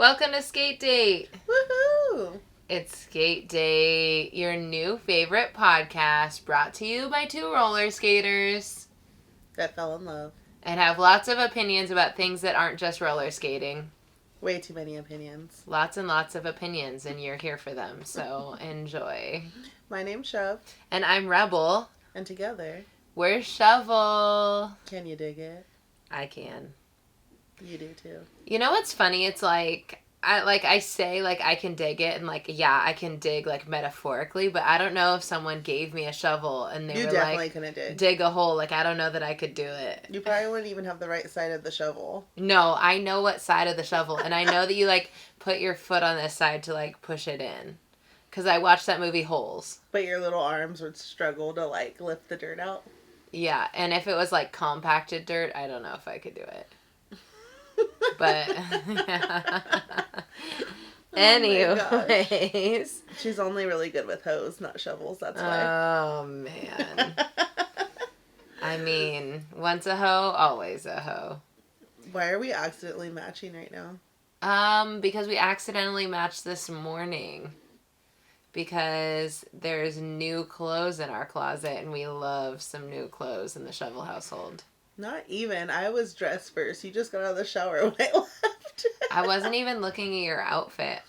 Welcome to Skate Date. Woohoo! It's Skate Date, your new favorite podcast, brought to you by two roller skaters That fell in love. and have lots of opinions about things that aren't just roller skating. Way too many opinions. Lots and lots of opinions, and you're here for them, so enjoy. My name's Shove, And I'm Rebel. and together, We're Shovel. can you dig it? I can. You do too. You know what's funny? It's like I say I can dig it, and I can dig metaphorically, but I don't know if someone gave me a shovel and they You were definitely couldn't dig a hole. I don't know that I could do it. You probably wouldn't even have the right side of the shovel. No, I know what side of the shovel, and I know that you put your foot on this side to push it in, because I watched that movie Holes. But your little arms would struggle to lift the dirt out. Yeah, and if it was compacted dirt, I don't know if I could do it. But anyways, she's only really good with hoes, not shovels. That's why. Oh man. I mean, once a hoe, always a hoe. Why are we accidentally matching right now? Because we accidentally matched this morning. Because there's new clothes in our closet, and we love some new clothes in the Shovel household. Not even. I was dressed first. You just got out of the shower when I left. I wasn't even looking at your outfit.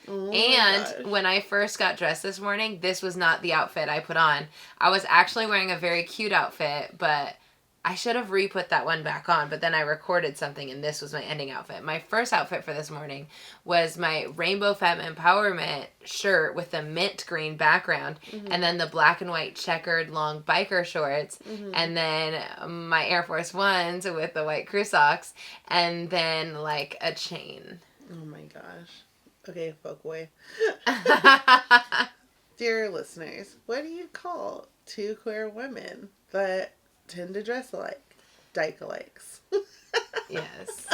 Oh And when I first got dressed this morning, this was not the outfit I put on. I was actually wearing a very cute outfit, but I should have re-put that one back on, but then I recorded something, and this was my ending outfit. My first outfit for this morning was my Rainbow Femme Empowerment shirt with the mint green background, and then the black and white checkered long biker shorts, and then my Air Force Ones with the white crew socks, and then a chain. Oh my gosh. Okay, fuckboy. Dear listeners, what do you call two queer women that tend to dress alike? Dyke-alikes. Yes.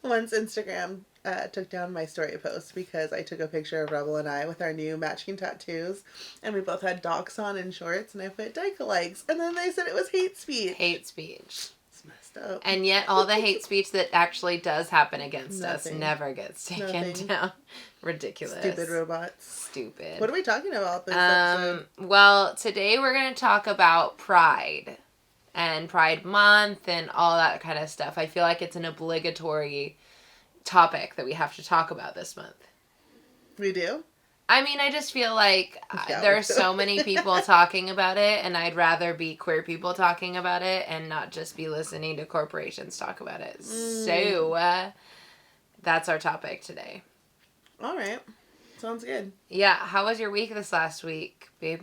Once Instagram took down my story post because I took a picture of Rebel and I with our new matching tattoos, and we both had docs on and shorts, and I put Dyke-alikes, and then they said it was hate speech. Hate speech. It's messed up. And yet all the hate speech that actually does happen against us Nothing. never gets taken Nothing. down. Ridiculous. Stupid robots. Stupid. What are we talking about this episode? Well, today we're going to talk about Pride and Pride Month and all that kind of stuff. I feel like it's an obligatory topic that we have to talk about this month. We do? I mean, I just feel like Yeah, there we are do. so many people talking about it, and I'd rather be queer people talking about it and not just be listening to corporations talk about it. So, that's our topic today. All right. Sounds good. Yeah, how was your week this last week, babe?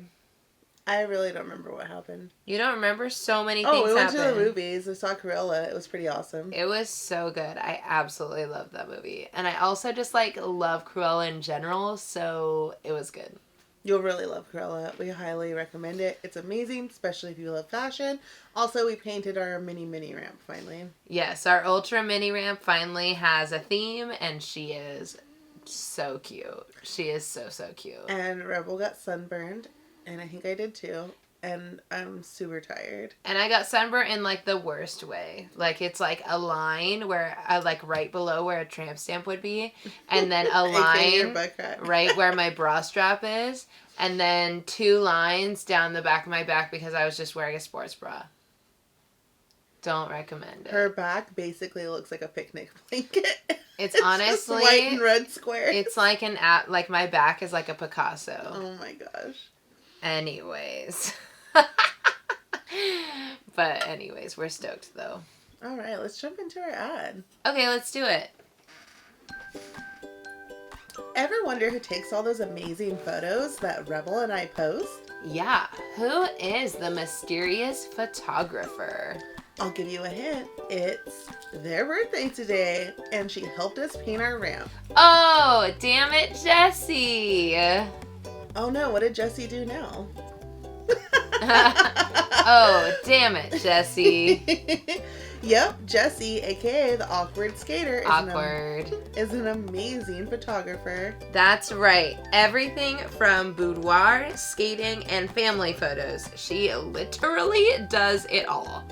I really don't remember what happened. You don't remember? So many things We went happened. to the movies. I saw Cruella. It was pretty awesome. It was so good. I absolutely loved that movie. And I also just love Cruella in general, so it was good. You'll really love Cruella. We highly recommend it. It's amazing, especially if you love fashion. Also, we painted our mini ramp finally. Yes, our Ultra Mini Ramp finally has a theme, and she is so cute. She is so, so cute. And Rebel got sunburned, and I think I did too. And I'm super tired. And I got sunburnt in the worst way. It's a line where right below where a tramp stamp would be, and then a AKA your line butt crack. right where my bra strap is, and then 2 lines down the back of my back because I was just wearing a sports bra. Don't recommend it. Her back basically looks like a picnic blanket. It's just honestly white and red squares. It's my back is like a Picasso. Oh my gosh. Anyways. But anyways, we're stoked though. All right, let's jump into our ad. Okay, let's do it. Ever wonder who takes all those amazing photos that Rebel and I post? Yeah, who is the mysterious photographer? I'll give you a hint. It's their birthday today, and she helped us paint our ramp. Oh, Dammit Jessie. Oh no, what did Jessie do now? Oh, damn it, Jessie. Yep, Jessie, aka the awkward skater, is an amazing photographer. That's right. Everything from boudoir, skating, and family photos. She literally does it all.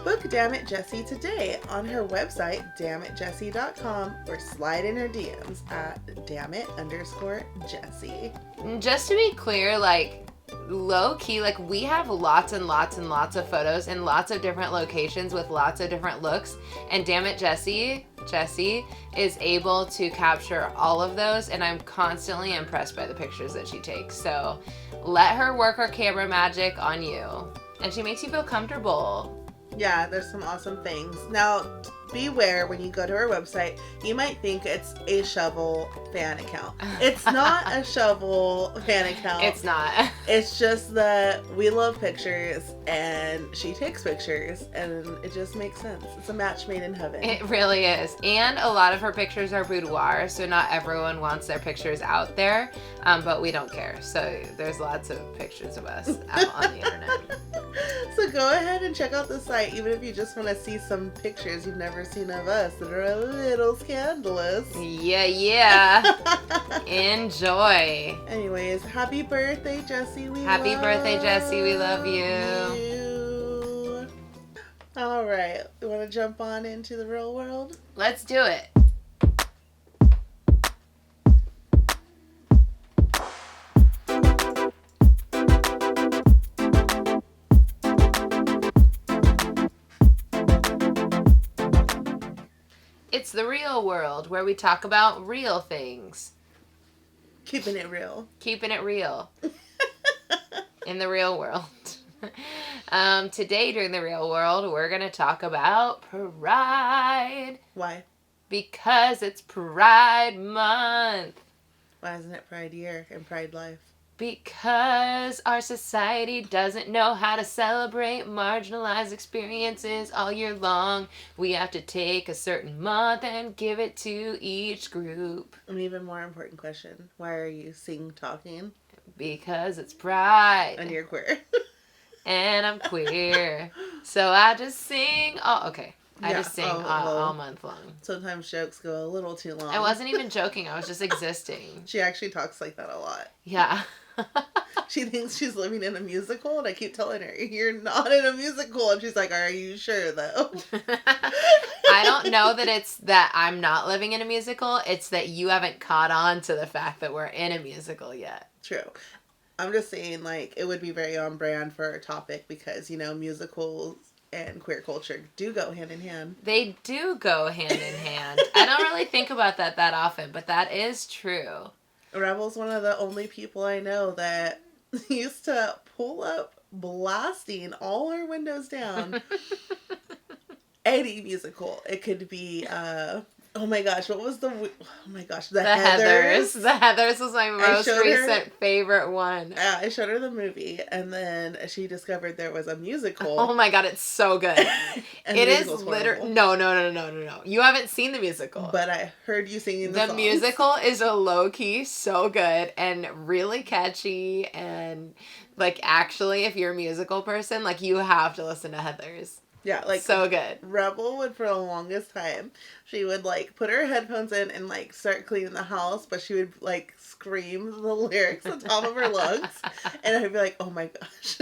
Book Dammit Jessie today on her website, dammitjessie.com, or slide in her DMs at dammit_Jessie. Just to be clear, like, low key, like, we have lots and lots and lots of photos in lots of different locations with lots of different looks, and Dammit Jessie is able to capture all of those, and I'm constantly impressed by the pictures that she takes. So let her work her camera magic on you, and she makes you feel comfortable. Yeah, there's some awesome things. Now, beware when you go to her website, you might think it's a Shovel fan account. It's not a Shovel fan account. It's not. It's just that we love pictures and she takes pictures and it just makes sense. It's a match made in heaven. It really is. And a lot of her pictures are boudoir, so not everyone wants their pictures out there, but we don't care. So there's lots of pictures of us out on the internet. So go ahead and check out the site, even if you just want to see some pictures you've never seen of us that are a little scandalous. Yeah. Enjoy. Anyways, happy birthday, Jessie. Happy birthday, Jessie. We love you. All right. You want to jump on into the real world? Let's do it. It's the real world, where we talk about real things. Keeping it real. Keeping it real. In the real world. Today, during the real world, we're going to talk about pride. Why? Because it's Pride Month. Why isn't it Pride Year and Pride Life? Because our society doesn't know how to celebrate marginalized experiences all year long. We have to take a certain month and give it to each group. An even more important question. Why are you talking? Because it's Pride. And you're queer. And I'm queer. So I just sing. Oh, okay. I just sing all month long. Sometimes jokes go a little too long. I wasn't even joking. I was just existing. She actually talks like that a lot. Yeah. She thinks she's living in a musical, and I keep telling her, you're not in a musical. And she's like, are you sure, though? I don't know that it's that I'm not living in a musical. It's that you haven't caught on to the fact that we're in a musical yet. True. I'm just saying, like, it would be very on brand for our topic because, you know, musicals and queer culture do go hand in hand. They do go hand in hand. I don't really think about that often, but that is true. Rebel's one of the only people I know that used to pull up blasting all her windows down. Any musical. It could be, oh my gosh, what was the Heathers. The Heathers was my most recent favorite one. Yeah, I showed her the movie, and then she discovered there was a musical. Oh my god, it's so good. It is literally... No. You haven't seen the musical. But I heard you singing the songs. The musical is a low-key so good and really catchy, and, like, actually, if you're a musical person, like, you have to listen to Heathers. Yeah, like, so good. Rebel would, for the longest time, she would, like, put her headphones in and, like, start cleaning the house, but she would, like, scream the lyrics on top of her lungs, and I'd be like, oh my gosh,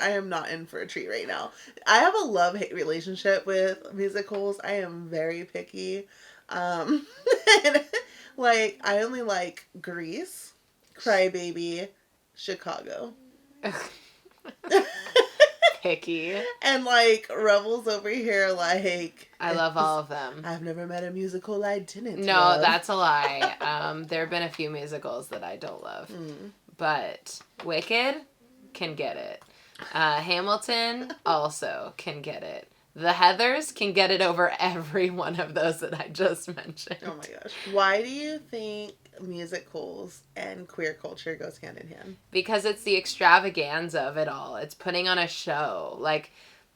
I am not in for a treat right now. I have a love-hate relationship with musicals. I am very picky. And, like, I only like Grease, Crybaby, Chicago. Picky. And, like, Rebel's over here, like... I love all of them. I've never met a musical I didn't love. That's a lie. There have been a few musicals that I don't love. But Wicked can get it. Hamilton also can get it. The Heathers can get it over every one of those that I just mentioned. Oh my gosh. Why do you think musicals and queer culture goes hand in hand? Because it's the extravaganza of it all. It's putting on a show. Like,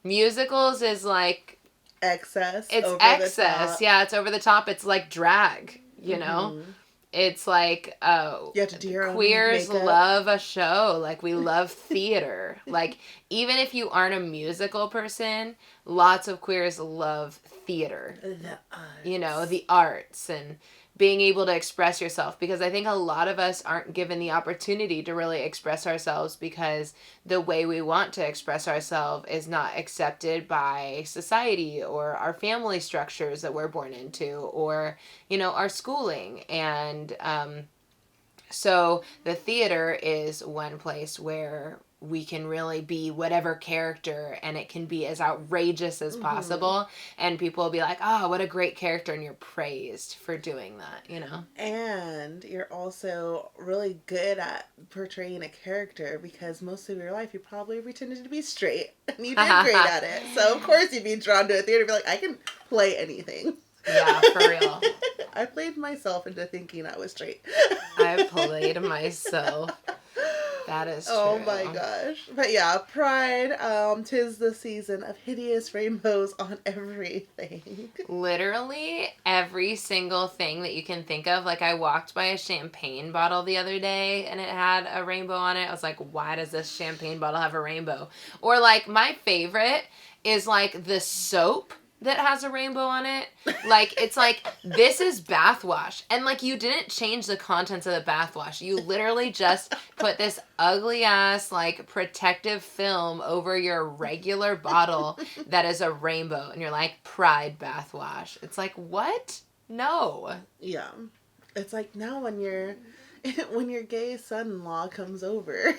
musicals is like... excess. It's excess. Yeah, it's over the top. It's like drag, you know? It's like, you have to do your own queers makeup. love a show. Like, we love theater. Like, even if you aren't a musical person, lots of queers love theater. The arts. You know, the arts and being able to express yourself, because I think a lot of us aren't given the opportunity to really express ourselves because the way we want to express ourselves is not accepted by society or our family structures that we're born into, or, you know, our schooling. And so the theater is one place where we can really be whatever character, and it can be as outrageous as possible, and people will be like, oh, what a great character, and you're praised for doing that, you know? And you're also really good at portraying a character, because most of your life you probably pretended to be straight, and you did great at it. So of course you'd be drawn to a theater and be like, I can play anything. Yeah, for real. I played myself into thinking I was straight. I played myself. That is true. Oh my gosh. But yeah, Pride, 'tis the season of hideous rainbows on everything. Literally every single thing that you can think of. Like, I walked by a champagne bottle the other day and it had a rainbow on it. I was like, why does this champagne bottle have a rainbow? Or like, my favorite is like the soap that has a rainbow on it. Like, it's like, this is bathwash. And like, you didn't change the contents of the bathwash. You literally just put this ugly ass, like, protective film over your regular bottle that is a rainbow. And you're like, Pride bathwash. It's like, what? No. Yeah. It's like, now when your gay son-in-law comes over,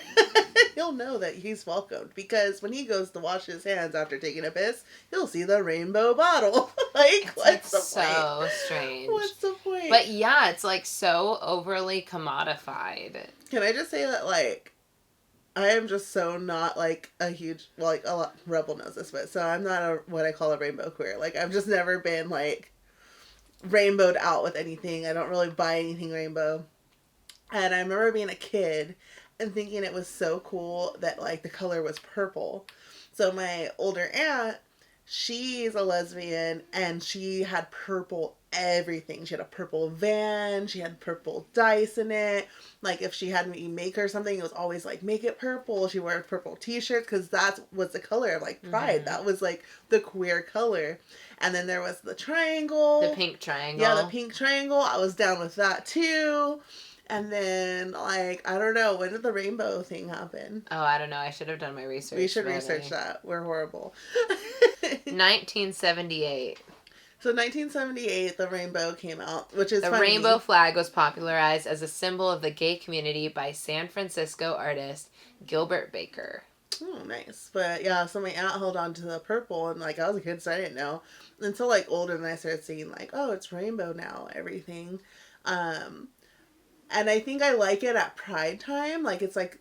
he'll know that he's welcomed, because when he goes to wash his hands after taking a piss, he'll see the rainbow bottle. Like, It's what's like the so point? strange. What's the point? But yeah, it's like so overly commodified. Can I just say that, like, I am just so not, like, a huge, well, like, a lot, Rebel knows this, but so I'm not what I call a rainbow queer. Like, I've just never been, like, rainbowed out with anything. I don't really buy anything rainbow. And I remember being a kid and thinking it was so cool that, like, the color was purple. So my older aunt, she's a lesbian, and she had purple everything. She had a purple van. She had purple dice in it. Like, if she had me make her something, it was always like, make it purple. She wore purple t-shirts because that was the color of, like, Pride. That was, like, the queer color. And then there was the triangle. The pink triangle. Yeah, the pink triangle. I was down with that too. And then, like, I don't know, when did the rainbow thing happen? Oh, I don't know. I should have done my research. We should research that. We're horrible. 1978. So 1978, the rainbow came out, which is The funny. rainbow flag was popularized as a symbol of the gay community by San Francisco artist Gilbert Baker. Oh, nice. But yeah, so my aunt held on to the purple, and, like, I was a kid, so I didn't know. Until, like, older, and I started seeing, like, oh, it's rainbow now, everything. And I think I like it at Pride time. Like, it's like,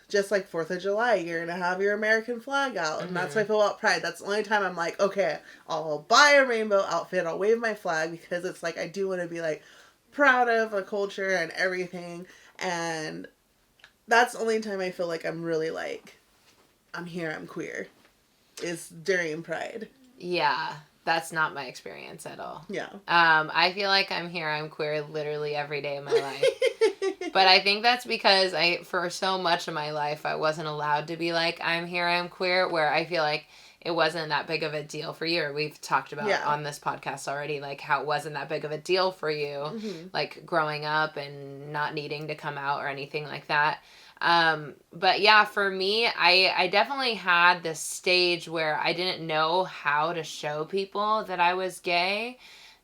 just like 4th of July, you're going to have your American flag out. And that's how I feel about Pride. That's the only time I'm like, okay, I'll buy a rainbow outfit. I'll wave my flag, because it's like, I do want to be, like, proud of a culture and everything. And that's the only time I feel like I'm really, like, I'm here, I'm queer, is during Pride. Yeah, that's not my experience at all. Yeah. I feel like I'm here, I'm queer literally every day of my life. But I think that's because for so much of my life, I wasn't allowed to be like, I'm here, I'm queer, where I feel like it wasn't that big of a deal for you. Or we've talked about on this podcast already, like, how it wasn't that big of a deal for you, like, growing up and not needing to come out or anything like that. But yeah, for me, I definitely had this stage where I didn't know how to show people that I was gay.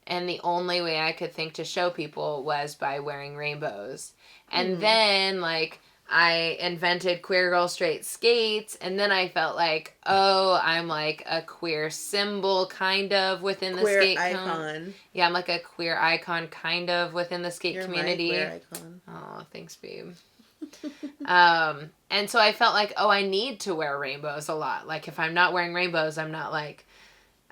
And the only way I could think to show people was by wearing rainbows. And then, like, I invented Queer Girl Straight Skates, and then I felt like, oh, I'm like a queer symbol, kind of, within the skate icon. Yeah, I'm like a queer icon, kind of, within the skate community. You're my queer icon. Oh, thanks, babe. And so I felt like, oh, I need to wear rainbows a lot. Like, if I'm not wearing rainbows, I'm not, like,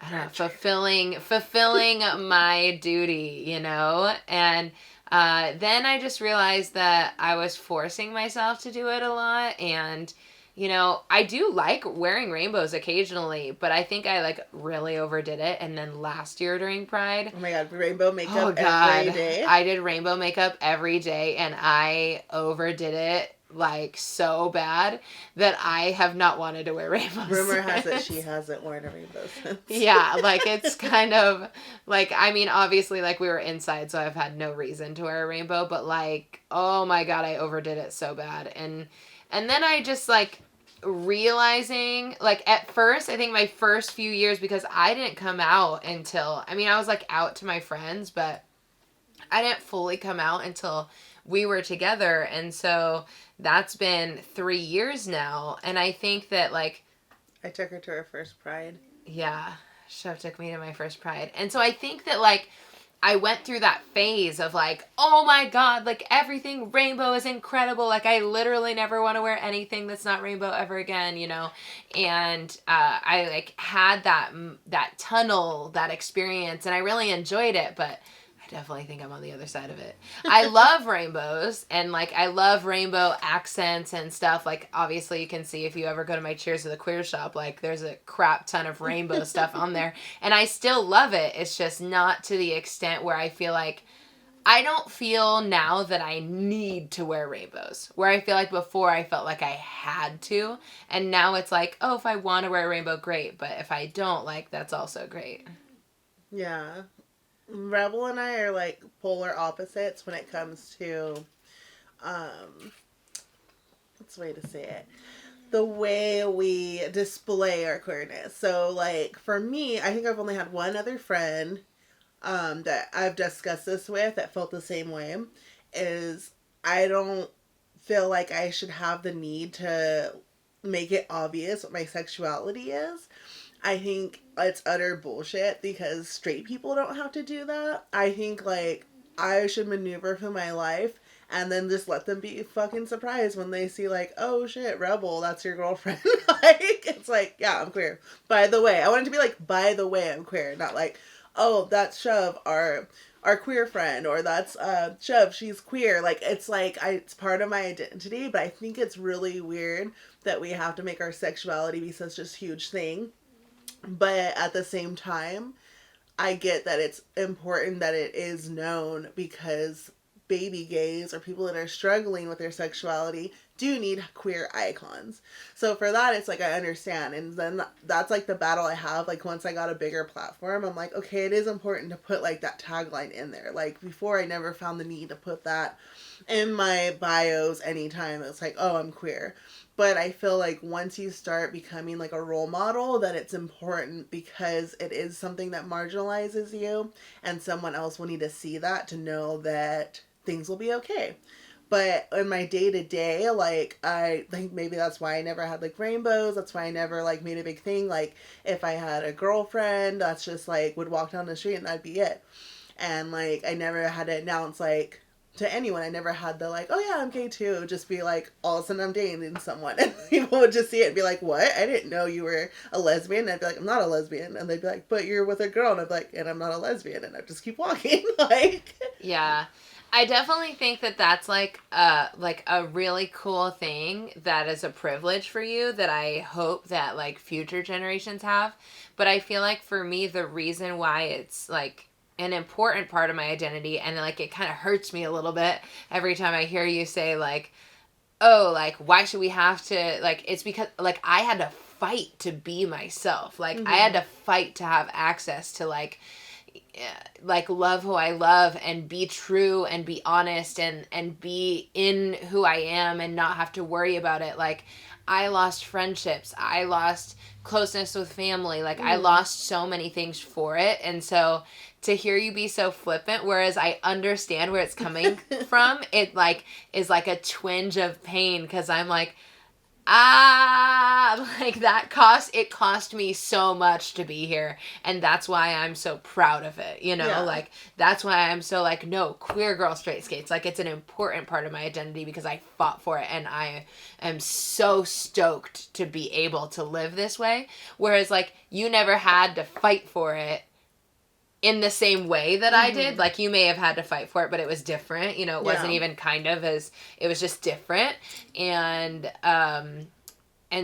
I don't know, fulfilling my duty, you know? And then I just realized that I was forcing myself to do it a lot. And, you know, I do like wearing rainbows occasionally, but I think I, like, really overdid it. And then last year during Pride. Oh my God, rainbow makeup every day. I did rainbow makeup every day, and I overdid it like so bad that I have not wanted to wear rainbows. Rumor has it she hasn't worn a rainbow since. Yeah, like it's kind of like, I mean, obviously like we were inside, so I've had no reason to wear a rainbow, but like, oh my God, I overdid it so bad. And then I just like realizing, like at first, I think my first few years, because I didn't come out until, I mean, I was like out to my friends, but I didn't fully come out until we were together. And so that's been 3 years now. And I think that like, I took her to her first Pride. yeah, Chef took me to my first Pride. And so I think that like, I went through that phase of like, oh my God, like everything rainbow is incredible. Like I literally never want to wear anything that's not rainbow ever again, you know? And I like had that tunnel, that experience, and I really enjoyed it, but I definitely think I'm on the other side of it. I love rainbows, and like I love rainbow accents and stuff. Like obviously you can see if you ever go to my Cheers to the Queer shop, like there's a crap ton of rainbow stuff on there, and I still love it. It's just not to the extent where I feel like, I don't feel now that I need to wear rainbows, where I feel like before I felt like I had to, and now it's like, oh, if I want to wear a rainbow, great, but if I don't, like that's also great. Yeah. Rebel and I are like polar opposites when it comes to, what's the way to say it? The way we display our queerness. So like for me, I think I've only had one other friend, that I've discussed this with that felt the same way, is I don't feel like I should have the need to make it obvious what my sexuality is. I think it's utter bullshit because straight people don't have to do that. I think, like, I should maneuver through my life and then just let them be fucking surprised when they see, like, oh shit, Rebel, that's your girlfriend. Like, it's like, yeah, I'm queer. By the way. I want it to be like, by the way, I'm queer. Not like, oh, that's Shove, our queer friend, or that's Shove, she's queer. Like, it's like, it's part of my identity, but I think it's really weird that we have to make our sexuality be such a huge thing. But at the same time, I get that it's important that it is known because baby gays or people that are struggling with their sexuality do need queer icons. So for that, it's like I understand. And then that's like the battle I have. Like once I got a bigger platform, I'm like, okay, it is important to put like that tagline in there. Like before, I never found the need to put that in my bios anytime. It's like, oh, I'm queer. But I feel like once you start becoming like a role model, that it's important because it is something that marginalizes you, and someone else will need to see that to know that things will be okay. But in my day-to-day, like, I think maybe that's why I never had, like, rainbows. That's why I never, like, made a big thing. Like, if I had a girlfriend, that's just, like, would walk down the street and that'd be it. And, like, I never had to announce, like, to anyone. I never had the, like, oh, yeah, I'm gay, too. It would just be, like, all of a sudden I'm dating someone. And people would just see it and be like, what? I didn't know you were a lesbian. And I'd be like, I'm not a lesbian. And they'd be like, but you're with a girl. And I'd be like, and I'm not a lesbian. And I'd just keep walking. Like... Yeah. I definitely think that that's like a really cool thing that is a privilege for you that I hope that like future generations have. But I feel like for me, the reason why it's like an important part of my identity, and like it kind of hurts me a little bit every time I hear you say like, oh, like why should we have to, like, it's because like I had to fight to be myself. Like I had to fight to have access to like love who I love and be true and be honest and be in who I am and not have to worry about it. Like I lost friendships. I lost closeness with family. Like I lost so many things for it. And so to hear you be so flippant, whereas I understand where it's coming from, it like is like a twinge of pain. 'Cause I'm like, like that cost me so much to be here, and that's why I'm so proud of it, you know. Yeah. Like that's why I'm so like, no, queer girl straight skates, like it's an important part of my identity because I fought for it, and I am so stoked to be able to live this way, whereas like you never had to fight for it in the same way that I did. Like you may have had to fight for it, but it was different, you know. It wasn't even kind of, as it was just different. And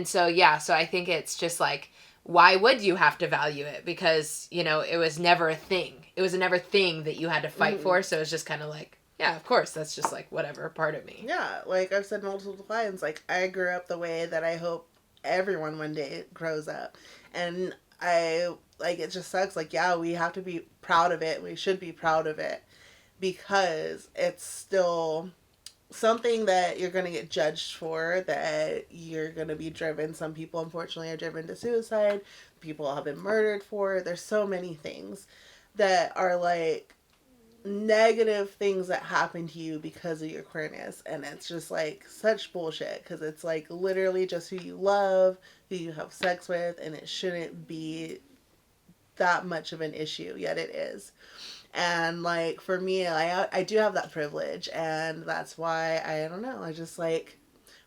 so yeah, so I think it's just like, why would you have to value it? Because, you know, it was never a thing. It was never a thing that you had to fight for, so it's just kind of like, Yeah, of course. That's just, like, whatever part of me. Yeah, like I've said multiple times, like I grew up the way that I hope everyone one day grows up. And I, like, it just sucks. Like, yeah, we have to be proud of it. We should be proud of it because it's still something that you're going to get judged for, that you're going to be driven. Some people, unfortunately, are driven to suicide. People have been murdered for it. There's so many things that are like negative things that happen to you because of your queerness, and it's just like such bullshit because it's like literally just who you love, who you have sex with, and it shouldn't be that much of an issue, yet it is. And like for me, I do have that privilege, and that's why I don't know, I just like,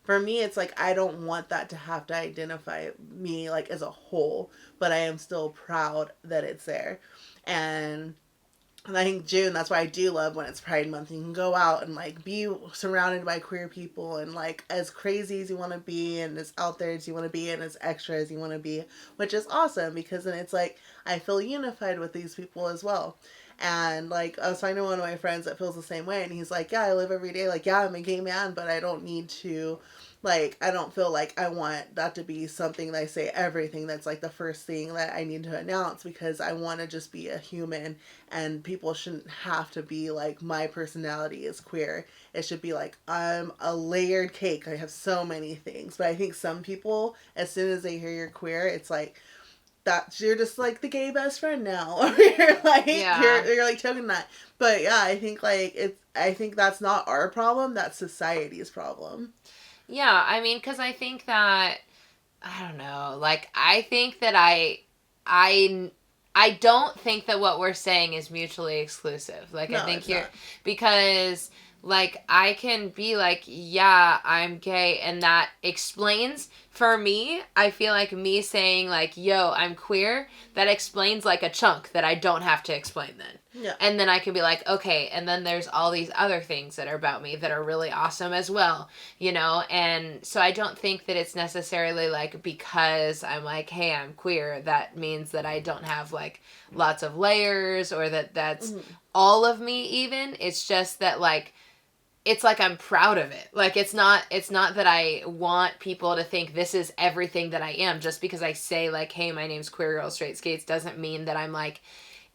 for me it's like I don't want that to have to identify me like as a whole, but I am still proud that it's there. And I think June, that's why I do love when it's Pride Month. You can go out and like be surrounded by queer people, and like as crazy as you want to be and as out there as you want to be and as extra as you want to be, which is awesome because then it's like I feel unified with these people as well. And like I was talking to one of my friends that feels the same way, and he's like, yeah, I live every day like, yeah, I'm a gay man, but I don't need to, like, I don't feel like I want that to be something that I say everything that's like the first thing that I need to announce, because I want to just be a human, and people shouldn't have to be like my personality is queer. It should be like I'm a layered cake. I have so many things. But I think some people, as soon as they hear you're queer, it's like that you're just like the gay best friend now. Or you're like you're like token that. But yeah, I think like I think that's not our problem, that's society's problem. Yeah, I mean, because I think that, I don't know, like, I think that I don't think that what we're saying is mutually exclusive. Like, No, I think it's you're, not. because, like, I can be like, yeah, I'm gay, and that explains, for me, I feel like me saying, like, yo, I'm queer, that explains, like, a chunk that I don't have to explain then. Yeah. And then I can be like, okay, and then there's all these other things that are about me that are really awesome as well, you know? And so I don't think that it's necessarily like because I'm like, hey, I'm queer, that means that I don't have like lots of layers, or that that's all of me even. It's just that like, it's like I'm proud of it. Like it's not that I want people to think this is everything that I am. Just because I say like, hey, my name's Queer Girl Straight Skates doesn't mean that I'm like,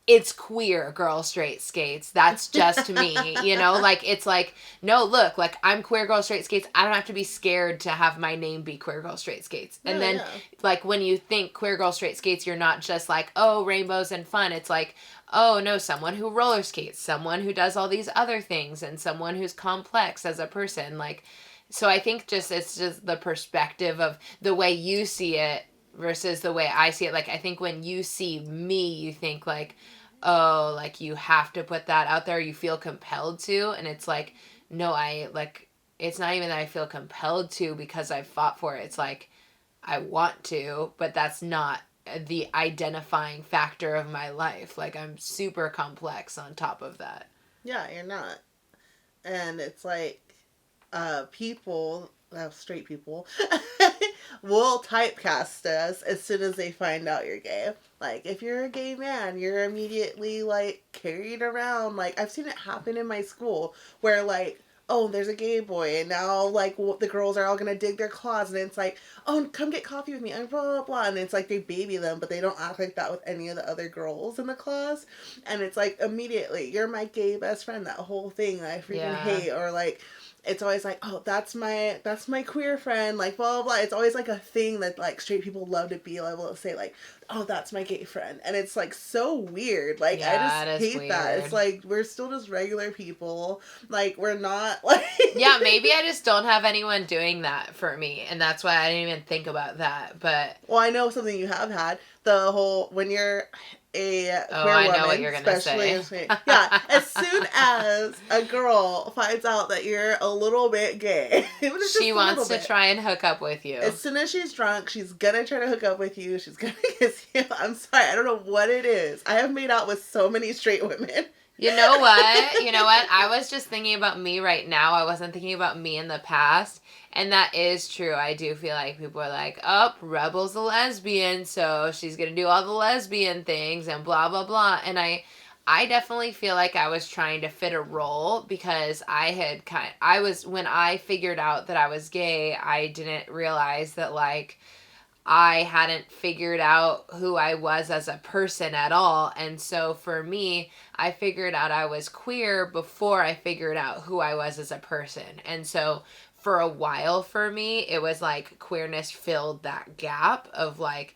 it's queer girl straight skates. That's just me, you know? Like, it's like, no, look, like, I'm queer girl straight skates. I don't have to be scared to have my name be queer girl straight skates. And then, like, when you think queer girl straight skates, you're not just like, oh, rainbows and fun. It's like, oh, no, someone who roller skates, someone who does all these other things, and someone who's complex as a person. Like, so I think just, it's just the perspective of the way you see it versus the way I see it. Like, I think when you see me, you think like, oh, like you have to put that out there, you feel compelled to. And it's like, no, I like, it's not even that I feel compelled to because I fought for it. It's like, I want to, but that's not the identifying factor of my life. Like, I'm super complex on top of that. Yeah, you're not. And it's like, people, straight people, will typecast us as soon as they find out you're gay. Like, if you're a gay man, you're immediately, like, carried around. Like, I've seen it happen in my school where, like, oh, there's a gay boy, and now, like, the girls are all gonna dig their claws, and it's like, oh, come get coffee with me, and blah, blah, blah, and it's like they baby them, but they don't act like that with any of the other girls in the class, and it's like, immediately, you're my gay best friend, that whole thing that I freaking hate, or, like, it's always like, oh, that's my queer friend, like, blah, blah, blah. It's always, like, a thing that, like, straight people love to be able to say, like, oh, that's my gay friend. And it's, like, so weird. Like, Yeah, I just hate weird. that. It's, like, we're still just regular people. Like, we're not, like... Yeah, maybe I just don't have anyone doing that for me. And that's why I didn't even think about that. But... Well, I know something you have had. The whole, when you're a queer I woman, know what you're gonna say. Yeah, as soon as a girl finds out that you're a little bit gay, even if she wants to try and hook up with you. As soon as she's drunk, she's gonna try to hook up with you. She's gonna kiss you. I'm sorry, I don't know what it is. I have made out with so many straight women. You know what? I was just thinking about me right now. I wasn't thinking about me in the past. And that is true. I do feel like people are like, oh, Rebel's a lesbian, so she's going to do all the lesbian things and blah, blah, blah. And I I definitely feel like I was trying to fit a role because when I figured out that I was gay, I didn't realize that, like, I hadn't figured out who I was as a person at all. And so for me, I figured out I was queer before I figured out who I was as a person. And so for a while for me, it was like queerness filled that gap of like,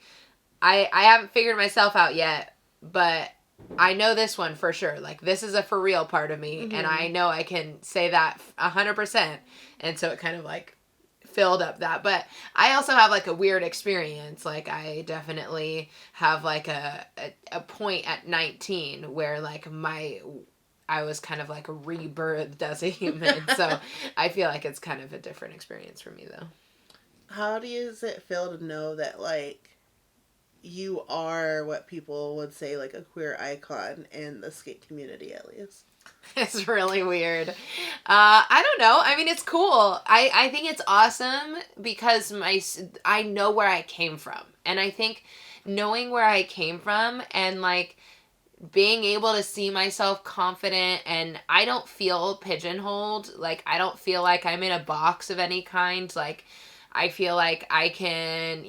I haven't figured myself out yet, but I know this one for sure. Like, this is a for real part of me, and I know I can say that 100%. And so it kind of like filled up that. But I also have like a weird experience. Like, I definitely have like a point at 19 where like I was kind of like rebirthed as a human. So I feel like it's kind of a different experience for me though. How does it feel to know that, like, you are what people would say like a queer icon in the skate community, at least? It's really weird. I don't know. I mean, it's cool. I think it's awesome because I know where I came from. And I think knowing where I came from and like being able to see myself confident, and I don't feel pigeonholed. Like, I don't feel like I'm in a box of any kind. Like, I feel like I can,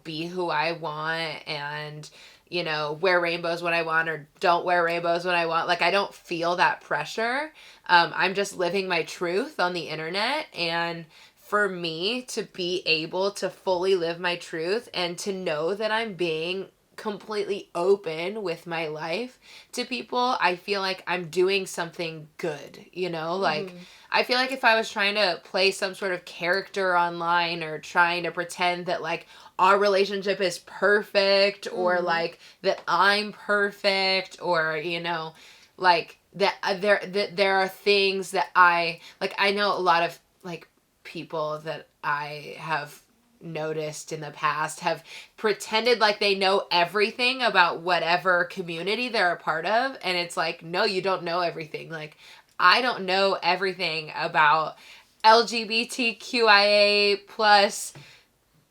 be who I want and, wear rainbows when I want or don't wear rainbows when I want. Like, I don't feel that pressure. I'm just living my truth on the internet. And for me to be able to fully live my truth and to know that I'm being completely open with my life to people, I feel like I'm doing something good, like I feel like if I was trying to play some sort of character online or trying to pretend that like our relationship is perfect or like that I'm perfect or like that there are things that I know a lot of like people that I have noticed in the past have pretended like they know everything about whatever community they're a part of, and it's like, no, you don't know everything. Like, I don't know everything about LGBTQIA plus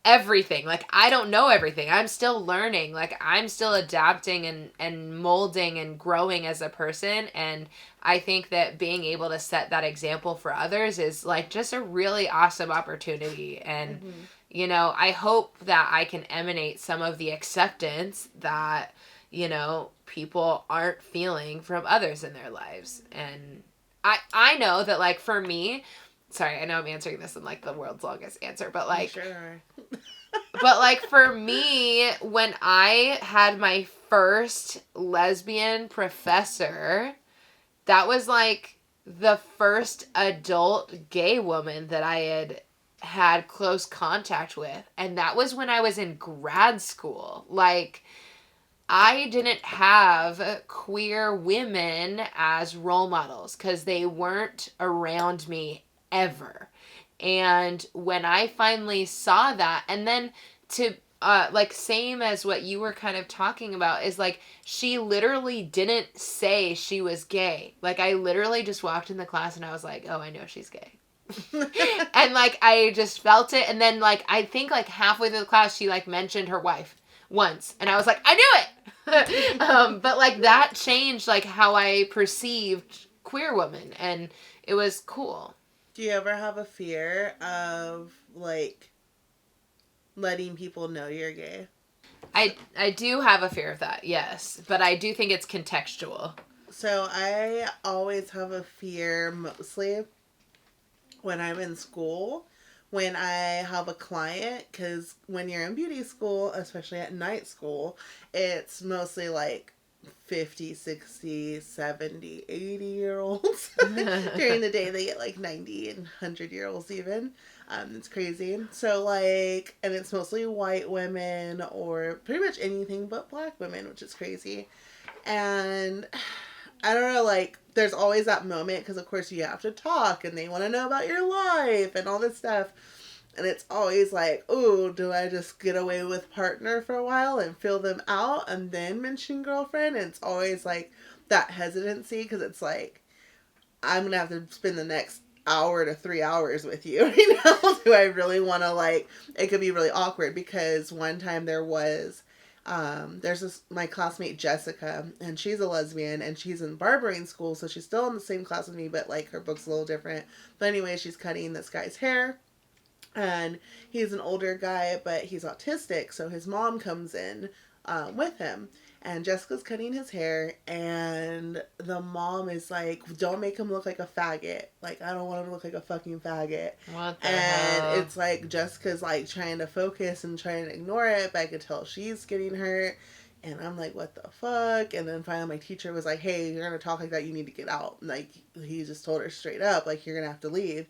everything. Like, I don't know everything. I'm still learning. Like, I'm still adapting and molding and growing as a person. And I think that being able to set that example for others is like just a really awesome opportunity. And, I hope that I can emanate some of the acceptance that, people aren't feeling from others in their lives. And I know that, like, for me, sorry, I know I'm answering this in like the world's longest answer, but like, Sure. but like for me, when I had my first lesbian professor, that was like the first adult gay woman that I had close contact with. And that was when I was in grad school. Like, I didn't have queer women as role models because they weren't around me ever. And when I finally saw that, and then to like, same as what you were kind of talking about, is like, she literally didn't say she was gay. Like, I literally just walked in the class and I was like, oh, I know she's gay. And like, I just felt it. And then like, I think like halfway through the class, she like mentioned her wife once, and I was like, I knew it. But like, that changed like how I perceived queer women, and it was cool. Do you ever have a fear of like letting people know you're gay? I do have a fear of that, yes, but I do think it's contextual. So I always have a fear, mostly when I'm in school, when I have a client, because when you're in beauty school, especially at night school, it's mostly like 50, 60, 70, 80-year-olds. During the day, they get like 90 and 100-year-olds even. It's crazy. So like, and it's mostly white women or pretty much anything but black women, which is crazy. And I don't know, like, there's always that moment because, of course, you have to talk and they want to know about your life and all this stuff. And it's always like, ooh, do I just get away with partner for a while and fill them out and then mention girlfriend? And it's always like that hesitancy because it's like, I'm going to have to spend the next hour to 3 hours with you. Do I really want to, like, it could be really awkward because one time there was There's my classmate Jessica, and she's a lesbian, and she's in barbering school, so she's still in the same class with me, but like her book's a little different. But anyway, she's cutting this guy's hair, and he's an older guy, but he's autistic, so his mom comes in with him. And Jessica's cutting his hair, and the mom is like, don't make him look like a faggot. Like, I don't want him to look like a fucking faggot. What the And hell? it's like, Jessica's like trying to focus and trying to ignore it, but I could tell she's getting hurt. And I'm like, what the fuck? And then finally my teacher was like, hey, you're going to talk like that, you need to get out. Like, he just told her straight up, like, you're going to have to leave.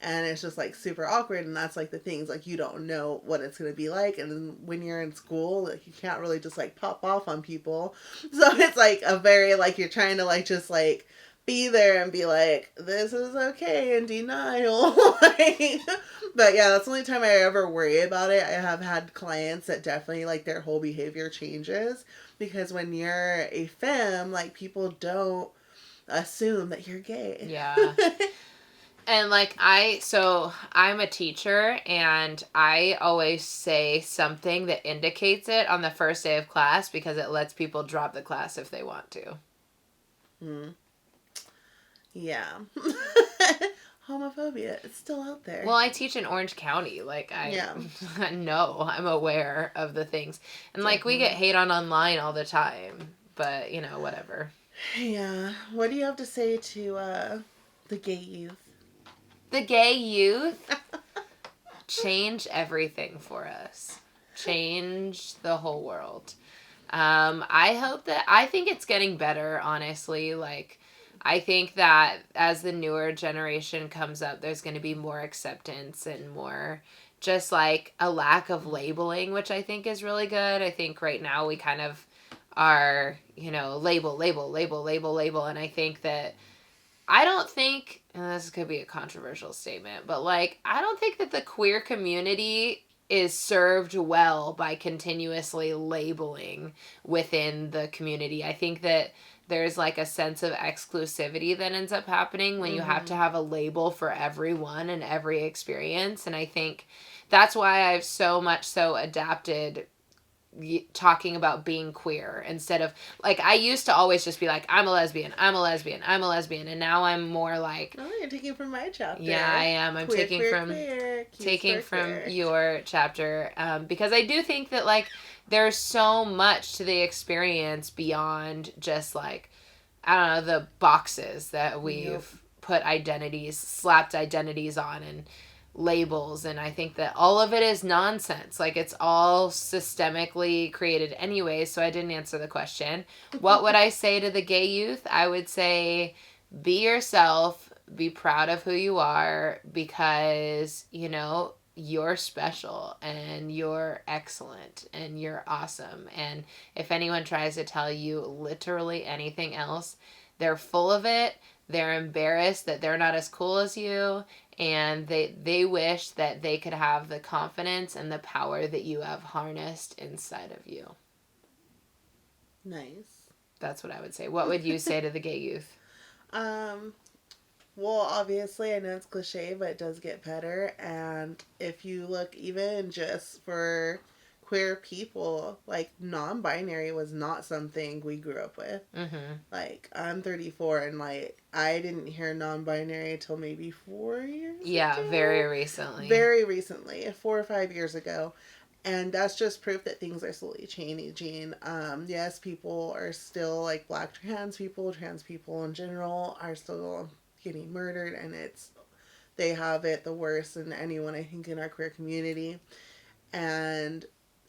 And it's just like super awkward, and that's like the things, like, you don't know what it's going to be like, and then when you're in school, like, you can't really just like pop off on people. So it's like a very, like, you're trying to like just like be there and be like, this is okay, in denial. Like, but yeah, that's the only time I ever worry about it. I have had clients that definitely like their whole behavior changes, because when you're a femme, like, people don't assume that you're gay. Yeah. And like I'm a teacher, and I always say something that indicates it on the first day of class, because it lets people drop the class if they want to. Yeah. Homophobia, it's still out there. Well, I teach in Orange County. Like, I know, I'm aware of the things. And like, we get hate on online all the time, but you know, whatever. Yeah. What do you have to say to the gay youth? The gay youth change everything for us. Change the whole world. I think it's getting better, honestly. Like, I think that as the newer generation comes up, there's going to be more acceptance and more just like a lack of labeling, which I think is really good. I think right now we kind of are, you know, label. And I think that I don't think, and this could be a controversial statement, but like, I don't think that the queer community is served well by continuously labeling within the community. I think that there's like a sense of exclusivity that ends up happening when you have to have a label for everyone and every experience. And I think that's why I've so adapted talking about being queer instead of like, I used to always just be like, I'm a lesbian, and now I'm more like, oh, you're taking from my chapter. Yeah, I am. I'm taking from your chapter, because I do think that like there's so much to the experience beyond just like, I don't know, the boxes that we've slapped identities on and labels. And I think that all of it is nonsense. Like, it's all systemically created anyway. So I didn't answer the question. What would I say to the gay youth? I would say, be yourself, be proud of who you are, because, you know, you're special and you're excellent and you're awesome. And if anyone tries to tell you literally anything else, they're full of it. They're embarrassed that they're not as cool as you, and they wish that they could have the confidence and the power that you have harnessed inside of you. Nice. That's what I would say. What would you say to the gay youth? Well, obviously, I know it's cliche, but it does get better. And if you look even just for queer people, like, non-binary was not something we grew up with. Like, I'm 34, and like, I didn't hear non-binary till maybe 4 years ago. Very recently. 4 or 5 years ago. And that's just proof that things are slowly changing. Yes, people are still, like, black trans people in general are still getting murdered, and they have it the worst than anyone, I think, in our queer community. And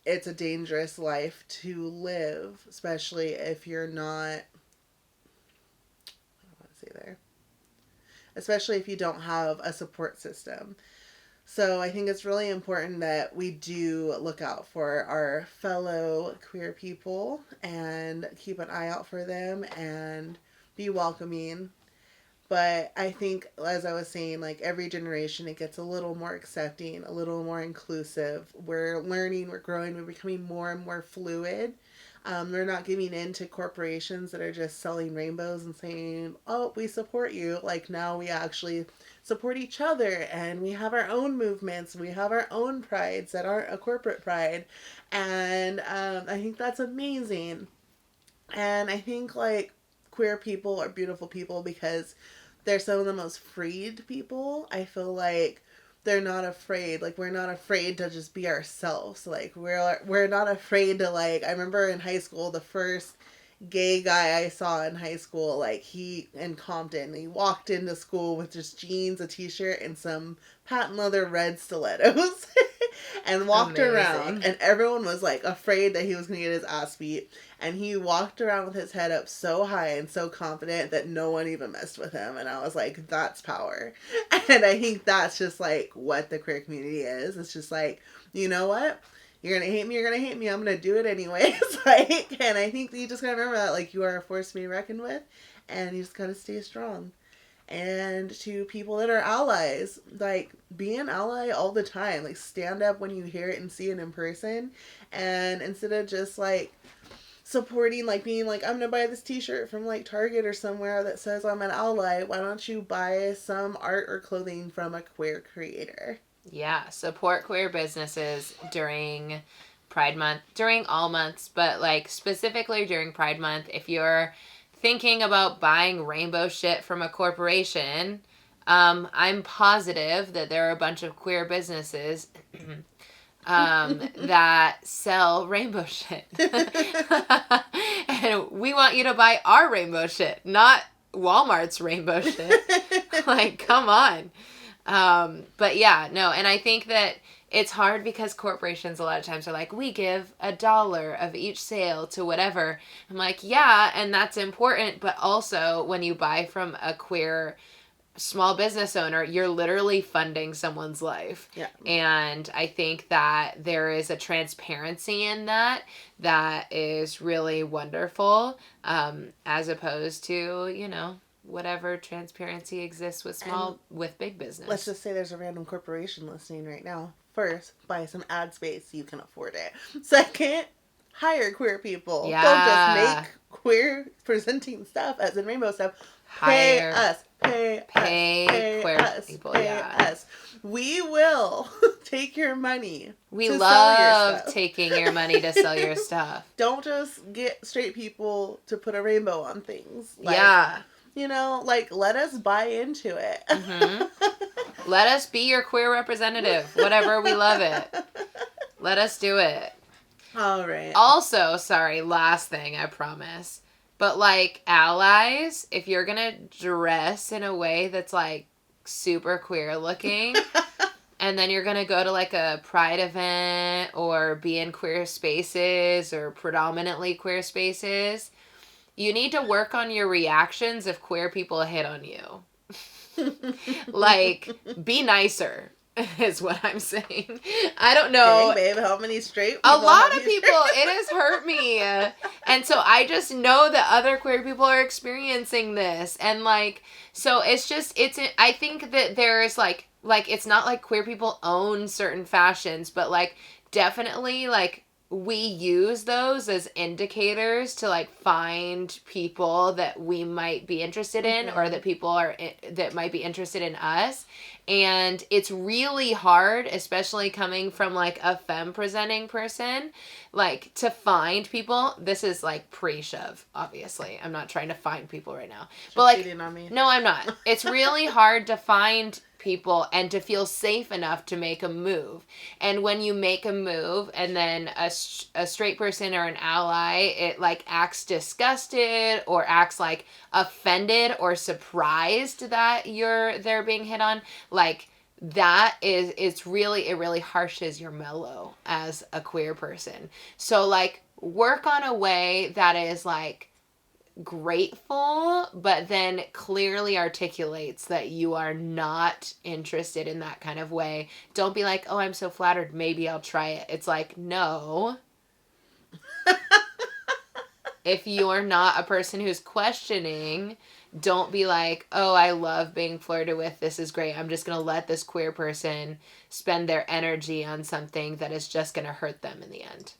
it's a dangerous life to live, especially if you're not, I don't want to say there, especially if you don't have a support system. So I think it's really important that we do look out for our fellow queer people and keep an eye out for them and be welcoming. But I think, as I was saying, like every generation, it gets a little more accepting, a little more inclusive. We're learning, we're growing, we're becoming more and more fluid. We're not giving in to corporations that are just selling rainbows and saying, oh, we support you. Like now we actually support each other and we have our own movements. We have our own prides that aren't a corporate pride. And I think that's amazing. And I think like queer people are beautiful people because they're some of the most freed people. I feel like they're not afraid. Like we're not afraid to just be ourselves. Like we're not afraid to like. I remember in high school the first gay guy I saw in high school, like he in Compton, he walked into school with just jeans, a t-shirt, and some patent leather red stilettos and walked around, and everyone was like afraid that he was going to get his ass beat, and he walked around with his head up so high and so confident that no one even messed with him, and I was like, that's power. And I think that's just like what the queer community is. It's just like, you know what, you're gonna hate me, you're gonna hate me, I'm gonna do it anyways. Like, and I think you just gotta remember that, like, you are a force to be reckoned with, and you just gotta stay strong. And to people that are allies, like, be an ally all the time. Like, stand up when you hear it and see it in person, and instead of just like supporting, like being like, I'm gonna buy this t-shirt from like Target or somewhere that says I'm an ally, why don't you buy some art or clothing from a queer creator? Yeah, support queer businesses during Pride Month, during all months, but like specifically during Pride Month. If you're thinking about buying rainbow shit from a corporation, I'm positive that there are a bunch of queer businesses that sell rainbow shit. And we want you to buy our rainbow shit, not Walmart's rainbow shit. Like, come on. But yeah, no, and I think that it's hard because corporations a lot of times are like, we give $1 of each sale to whatever. I'm like, yeah, and that's important, but also when you buy from a queer small business owner, you're literally funding someone's life. Yeah. And I think that there is a transparency in that is really wonderful, as opposed to, you know, whatever transparency exists with big business. Let's just say there's a random corporation listening right now. First, buy some ad space so you can afford it. Second, hire queer people. Yeah. Don't just make queer presenting stuff, as in rainbow stuff. Pay us. Pay queer us. people. Pay Yeah. us. We will take your money. We to love sell your stuff. taking your money to sell your stuff. Don't just get straight people to put a rainbow on things. Like, yeah. You know, like, let us buy into it. Mm-hmm. Let us be your queer representative. Whatever, we love it. Let us do it. All right. Also, sorry, last thing, I promise. But, like, allies, if you're going to dress in a way that's, like, super queer looking, and then you're going to go to, like, a pride event or be in queer spaces or predominantly queer spaces, you need to work on your reactions if queer people hit on you. Like, be nicer, is what I'm saying. I don't know. Dang, babe, how many straight people? A lot of people, it has hurt me. And so I just know that other queer people are experiencing this. And, like, so it's just, I think that there's, like, it's not like queer people own certain fashions, but, like, definitely, like, we use those as indicators to, like, find people that we might be interested in, or that people that might be interested in us. And it's really hard, especially coming from, like, a femme presenting person, like, to find people. This is, like, pre-shove, obviously. I'm not trying to find people right now. But, like, cheating on me. No, I'm not. It's really hard to find people and to feel safe enough to make a move. And when you make a move and then a straight person or an ally, it, like, acts disgusted or acts, like, offended or surprised that they're being hit on, like, that is, it really harshes your mellow as a queer person. So, like, work on a way that is, like, grateful, but then clearly articulates that you are not interested in that kind of way. Don't be like, oh, I'm so flattered, maybe I'll try it. It's like, no. if you're not a person who's questioning, don't be like, oh, I love being flirted with. This is great. I'm just going to let this queer person spend their energy on something that is just going to hurt them in the end.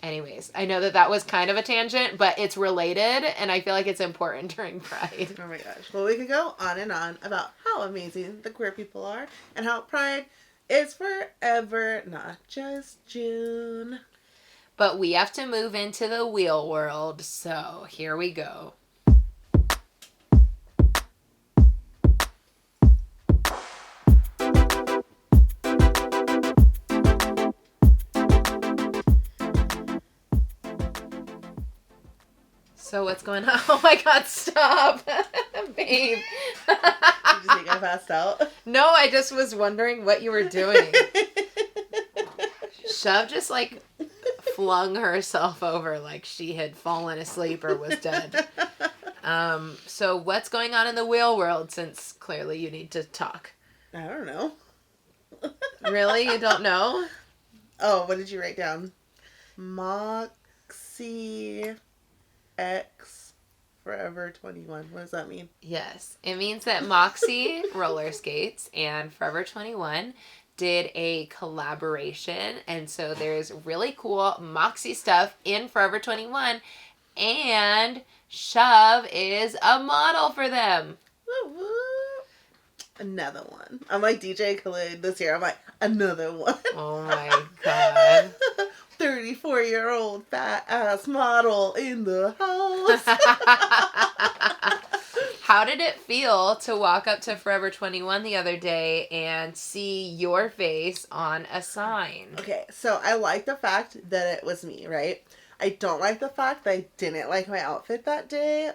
Anyways, I know that was kind of a tangent, but it's related, and I feel like it's important during Pride. Oh my gosh. Well, we could go on and on about how amazing the queer people are and how Pride is forever, not just June. But we have to move into the wheel world, so here we go. So what's going on? Oh my god, stop. Babe. Did you think I passed out? No, I just was wondering what you were doing. Shove just like flung herself over like she had fallen asleep or was dead. So what's going on in the wheel world, since clearly you need to talk? I don't know. Really? You don't know? Oh, what did you write down? Moxie X Forever 21. What does that mean? Yes. It means that Moxi roller skates and Forever 21 did a collaboration, and so there's really cool Moxie stuff in Forever 21, and Shove is a model for them. Woo woo. Another one. I'm like DJ Khaled this year. I'm like, another one. Oh my god. 34-year-old fat ass model in the house. How did it feel to walk up to Forever 21 the other day and see your face on a sign? Okay, so I like the fact that it was me, right? I don't like the fact that I didn't like my outfit that day.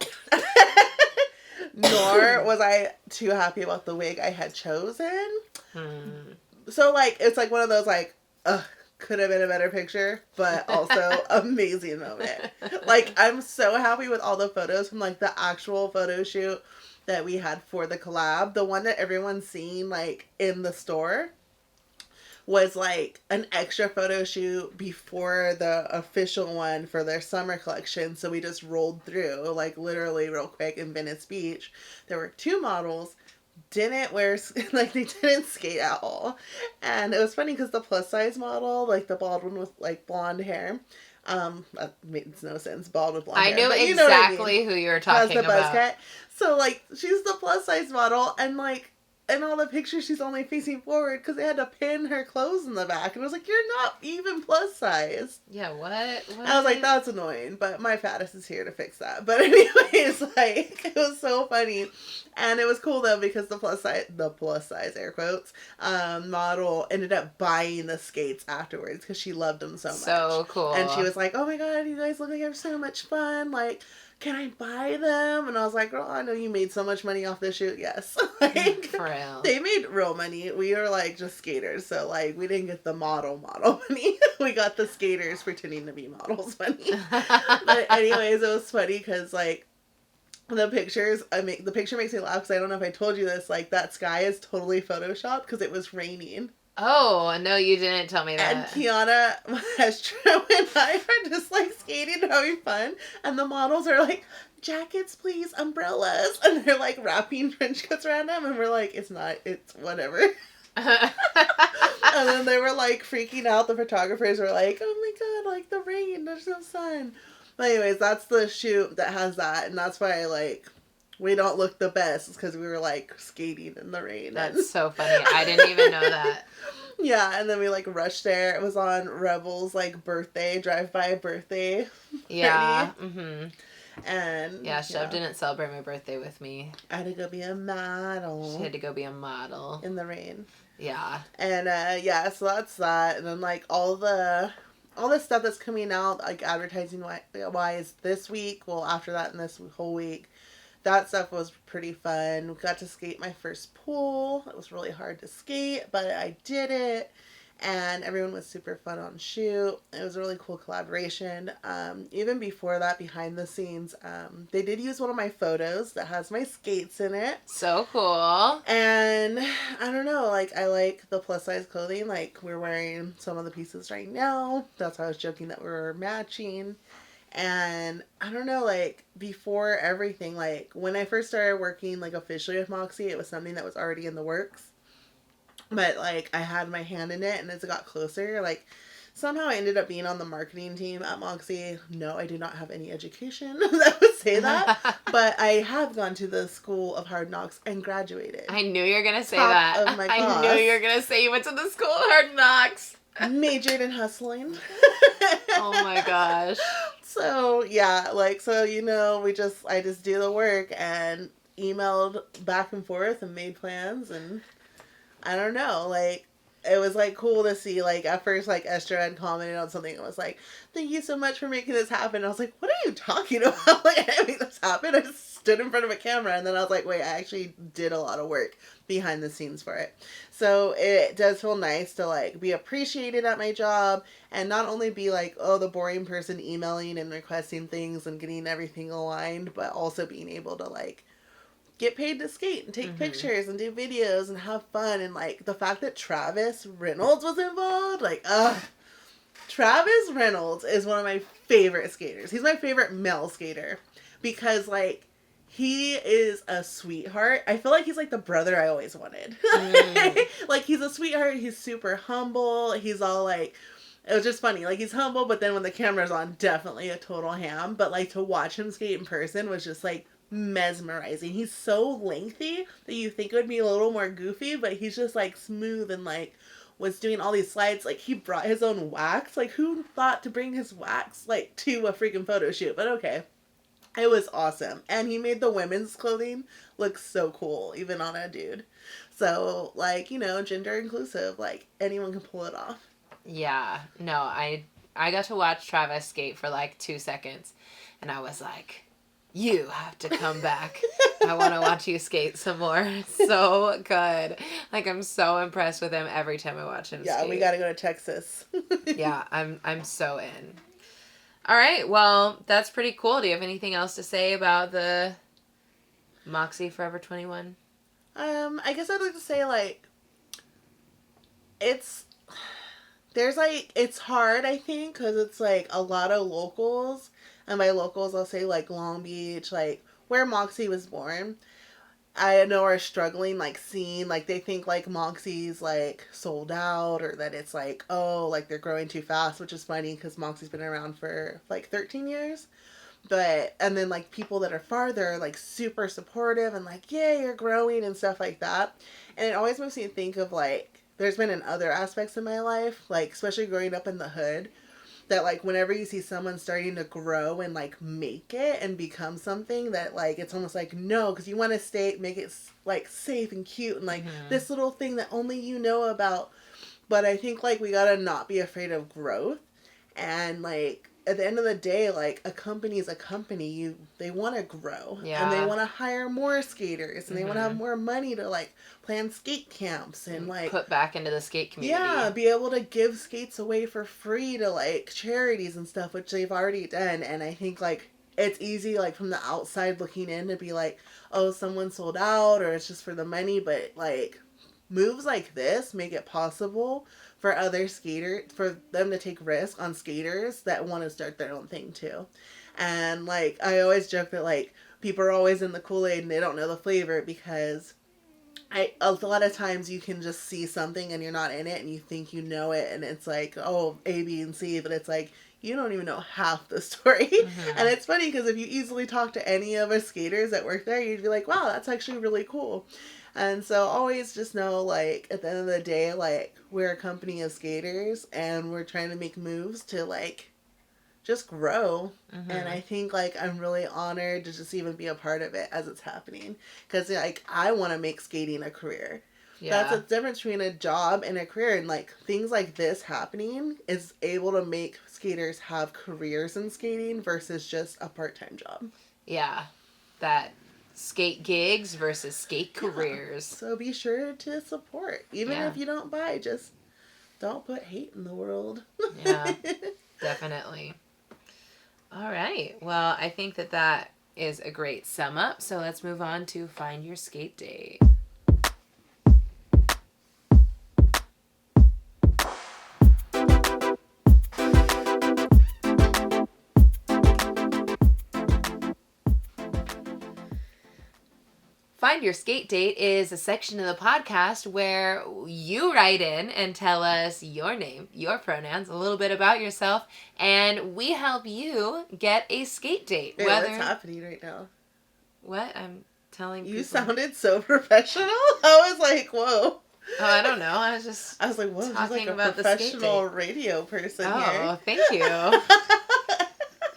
Nor was I too happy about the wig I had chosen. So, like, it's like one of those, like, could have been a better picture, but also amazing moment. Like, I'm so happy with all the photos from, like, the actual photo shoot that we had for the collab. The one that everyone's seen, like, in the store was, like, an extra photo shoot before the official one for their summer collection. So we just rolled through, like, literally real quick in Venice Beach. There were 2 models. Didn't wear, like, they didn't skate at all. And it was funny because the plus size model, like the bald one with like blonde hair, that makes no sense, bald with blonde hair. I knew exactly who you were talking about. Buzz cut. So, like, she's the plus size model, and like, in all the pictures she's only facing forward because they had to pin her clothes in the back. And I was like, you're not even plus size. Yeah, what? I was like, that's annoying, but my fattest is here to fix that. But anyways, like, it was so funny. And it was cool, though, because the plus size, air quotes, model ended up buying the skates afterwards because she loved them so much. So cool. And she was like, oh my god, you guys look like you have so much fun. Like, can I buy them? And I was like, girl, I know you made so much money off this shoot. Yes. Like, for real. They made real money. We were like just skaters. So like, we didn't get the model money. We got the skaters pretending to be models money. But anyways, it was funny because like the picture makes me laugh because I don't know if I told you this, like that sky is totally photoshopped because it was raining. Oh, no, you didn't tell me that. And Kiana, Hestro, and I are just, like, skating and having fun. And the models are like, jackets, please, umbrellas. And they're, like, wrapping trench coats around them. And we're like, it's whatever. And then they were, like, freaking out. The photographers were like, oh, my God, like, the rain, there's no sun. But anyways, that's the shoot that has that. And that's why, like, we don't look the best. It's because we were, like, skating in the rain. That's so funny. I didn't even know that. Yeah, and then we, like, rushed there. It was on Rebel's, like, drive-by birthday. Yeah. Party. Mm-hmm. And yeah, Shove didn't celebrate my birthday with me. I had to go be a model. She had to go be a model. In the rain. Yeah. And, yeah, so that's that. And then, like, all the stuff that's coming out, like, advertising-wise this week, well, after that and this whole week, that stuff was pretty fun. We got to skate my first pool. It was really hard to skate, but I did it. And everyone was super fun on shoot. It was a really cool collaboration. Even before that, behind the scenes, they did use one of my photos that has my skates in it. So cool. And I don't know, like, I like the plus size clothing. Like, we're wearing some of the pieces right now. That's why I was joking that we were matching. And I don't know, like, before everything, like, when I first started working, like, officially with Moxie, it was something that was already in the works. But, like, I had my hand in it, and as it got closer, like, somehow I ended up being on the marketing team at Moxie. No, I do not have any education that would say that. But I have gone to the School of Hard Knocks and graduated. I knew you were going to say Top that. of my I class. knew you were going to say you went to the School of Hard Knocks. Majored in hustling. Oh my gosh. So, yeah, like, so, you know, I just do the work and emailed back and forth and made plans, and I don't know, like, it was, like, cool to see, like, at first, like, Esther had commented on something and was like, thank you so much for making this happen. I was like, what are you talking about? Like, I didn't make this happen. I just stood in front of a camera, and then I was like, wait, I actually did a lot of work behind the scenes for it. So it does feel nice to, like, be appreciated at my job and not only be like, oh, the boring person emailing and requesting things and getting everything aligned, but also being able to, like, get paid to skate and take pictures and do videos and have fun. And, like, the fact that Travis Reynolds was involved, like, Travis Reynolds is one of my favorite skaters. He's my favorite male skater because, like, he is a sweetheart. I feel like he's like the brother I always wanted. Like, he's a sweetheart. He's super humble. He's all like, it was just funny. Like, he's humble, but then when the camera's on, definitely a total ham. But, like, to watch him skate in person was just, like, mesmerizing. He's so lengthy that you think it would be a little more goofy, but he's just, like, smooth and, like, was doing all these slides. Like, he brought his own wax. Like, who thought to bring his wax, like, to a freaking photo shoot? But okay. It was awesome. And he made the women's clothing look so cool, even on a dude. So, like, you know, gender inclusive. Like, anyone can pull it off. Yeah. No, I got to watch Travis skate for, like, 2 seconds. And I was like, you have to come back. I want to watch you skate some more. So good. Like, I'm so impressed with him every time I watch him skate. Yeah, we got to go to Texas. Yeah, I'm so in. All right, well, that's pretty cool. Do you have anything else to say about the Moxie Forever 21? I guess I'd like to say, like, it's hard, I think, because it's, like, a lot of locals, and by locals, I'll say, like, Long Beach, like, where Moxie was born, I know are struggling, like, seeing, like, they think, like, Moxie's, like, sold out, or that it's, like, oh, like, they're growing too fast, which is funny, because Moxie's been around for, like, 13 years, but, and then, like, people that are farther are, like, super supportive, and, like, yeah, you're growing, and stuff like that, and it always makes me think of, like, there's been in other aspects of my life, like, especially growing up in the hood, that, like, whenever you see someone starting to grow and, like, make it and become something that, like, it's almost like, no, because you want to make it, like, safe and cute and, like, this little thing that only you know about. But I think, like, we gotta not be afraid of growth. And, like, at the end of the day, like, a company is a company. They want to grow. Yeah. And they want to hire more skaters. And they want to have more money to, like, plan skate camps and, like, put back into the skate community. Yeah, be able to give skates away for free to, like, charities and stuff, which they've already done. And I think, like, it's easy, like, from the outside looking in to be like, oh, someone sold out or it's just for the money. But, like, moves like this make it possible for other skaters, for them to take risks on skaters that want to start their own thing too. And, like, I always joke that, like, people are always in the Kool-Aid and they don't know the flavor, because a lot of times you can just see something and you're not in it and you think you know it, and it's like, oh, A, B, and C, but it's like, you don't even know half the story. And it's funny because if you easily talk to any of us skaters that work there, you'd be like, wow, that's actually really cool. And so always just know, like, at the end of the day, like, we're a company of skaters and we're trying to make moves to, like, just grow. And I think, like, I'm really honored to just even be a part of it as it's happening. Because, like, I want to make skating a career. Yeah. That's the difference between a job and a career. And, like, things like this happening is able to make skaters have careers in skating versus just a part-time job. Yeah. That skate gigs versus skate careers. So be sure to support. Even if you don't buy, just don't put hate in the world. Yeah, definitely. All right. Well, I think that is a great sum up. So let's move on to Find Your Skate Date. Find Your Skate Date is a section of the podcast where you write in and tell us your name, your pronouns, a little bit about yourself, and we help you get a skate date. Wait, what's happening right now? What? I'm telling you people. Sounded so professional. I was like, whoa. Oh, I don't know. I was like, whoa, talking she's like about a professional radio person here. Oh, thank you.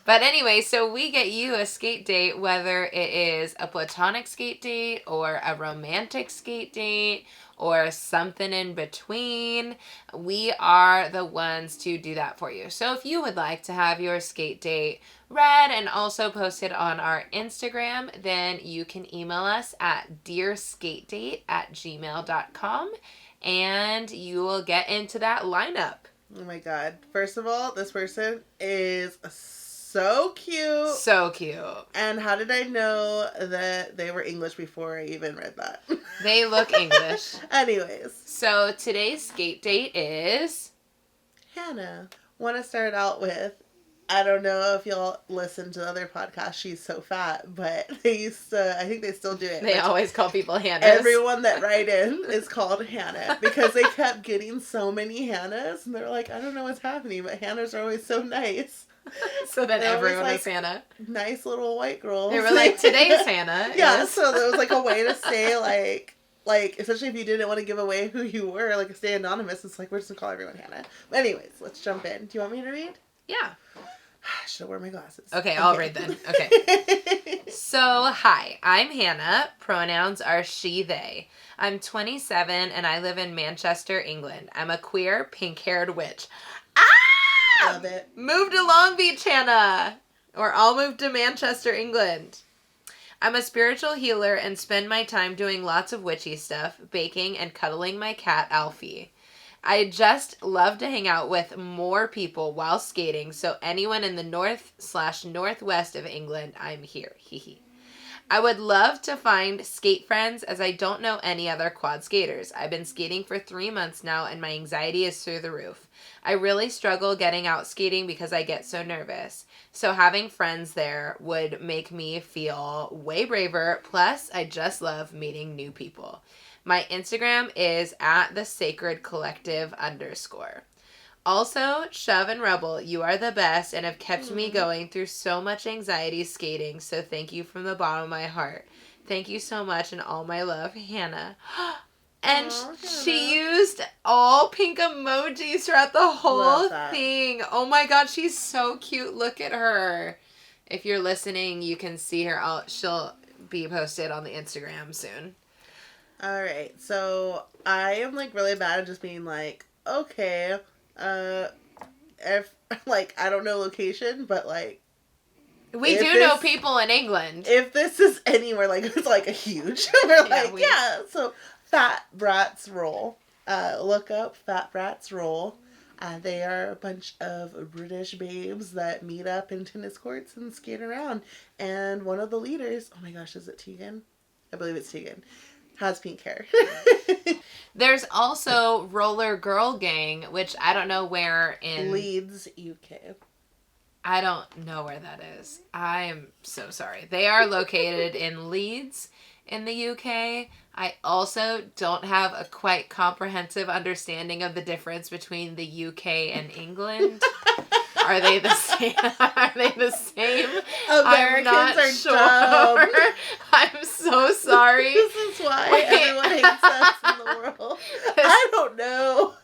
But anyway, so we get you a skate date, whether it is a platonic skate date or a romantic skate date or something in between. We are the ones to do that for you. So if you would like to have your skate date read and also posted on our Instagram, then you can email us at dearskatedate@gmail.com and you will get into that lineup. Oh my God. First of all, this person is so cute. So cute. And how did I know that they were English before I even read that? They look English. Anyways. So today's skate date is... Hannah. Want to start out with, I don't know if y'all listen to the other podcast, She's So Fat, but they used to, I think they still do it. They always call people Hannahs. Everyone that write in is called Hannah because they kept getting so many Hannahs and they're like, I don't know what's happening, but Hannahs are always so nice. So then everyone was Hannah. Nice little white girls. They were like, today's Hannah. Yeah, so there was like a way to say like, especially if you didn't want to give away who you were, like stay anonymous, it's like, we're just going to call everyone Hannah. But anyways, let's jump in. Do you want me to read? Yeah. I should wear my glasses. Okay, I'll read then. Okay. So, hi, I'm Hannah. Pronouns are she, they. I'm 27 and I live in Manchester, England. I'm a queer, pink-haired witch. Ah! Love it. Move to Long Beach, Hannah. Or I'll move to Manchester, England. I'm a spiritual healer and spend my time doing lots of witchy stuff, baking, and cuddling my cat, Alfie. I just love to hang out with more people while skating, so anyone in the north/northwest of England, I'm here. Hee. I would love to find skate friends as I don't know any other quad skaters. I've been skating for 3 months now and my anxiety is through the roof. I really struggle getting out skating because I get so nervous. So having friends there would make me feel way braver. Plus, I just love meeting new people. My Instagram is @thesacredcollective_. Also, Shove and Rebel, you are the best and have kept me going through so much anxiety skating, so thank you from the bottom of my heart. Thank you so much and all my love, Hannah. And she used all pink emojis throughout the whole thing. Oh my God, she's so cute. Look at her. If you're listening, you can see her. She'll be posted on the Instagram soon. All right, so I am like really bad at just being like, okay, if like I don't know location, but like we do know people in England. If this is anywhere, like it's like a huge, we're like yeah. So Fat Brats Roll, look up Fat Brats Roll. They are a bunch of British babes that meet up in tennis courts and skate around. And one of the leaders, oh my gosh, is it Tegan? I believe it's Tegan. Has pink hair. There's also Roller Girl Gang, which I don't know where in... Leeds, UK. I don't know where that is. I am so sorry. They are located in Leeds in the UK. I also don't have a quite comprehensive understanding of the difference between the UK and England. Are they the same? Are they the same? Americans are sure. Dumb. I'm so sorry. This is why everyone hates us in the world. I don't know.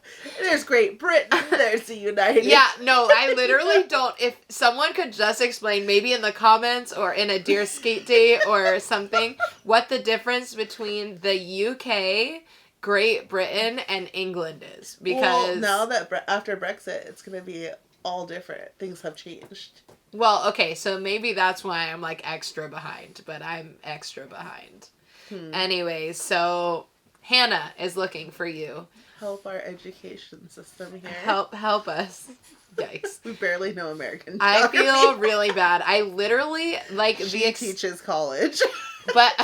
There's Great Britain. There's the United. Yeah, no, I literally don't. If someone could just explain, maybe in the comments or in a Dear Skate Date or something, what the difference between the UK, Great Britain, and England is. Because now that after Brexit, it's going to be all different. Things have changed. Well, okay, so maybe that's why I'm like extra behind, but I'm extra behind. Anyways, so Hannah is looking for you. Help our education system here. Help us. Yikes. We barely know American geography. I feel really bad. I literally like she teaches college. But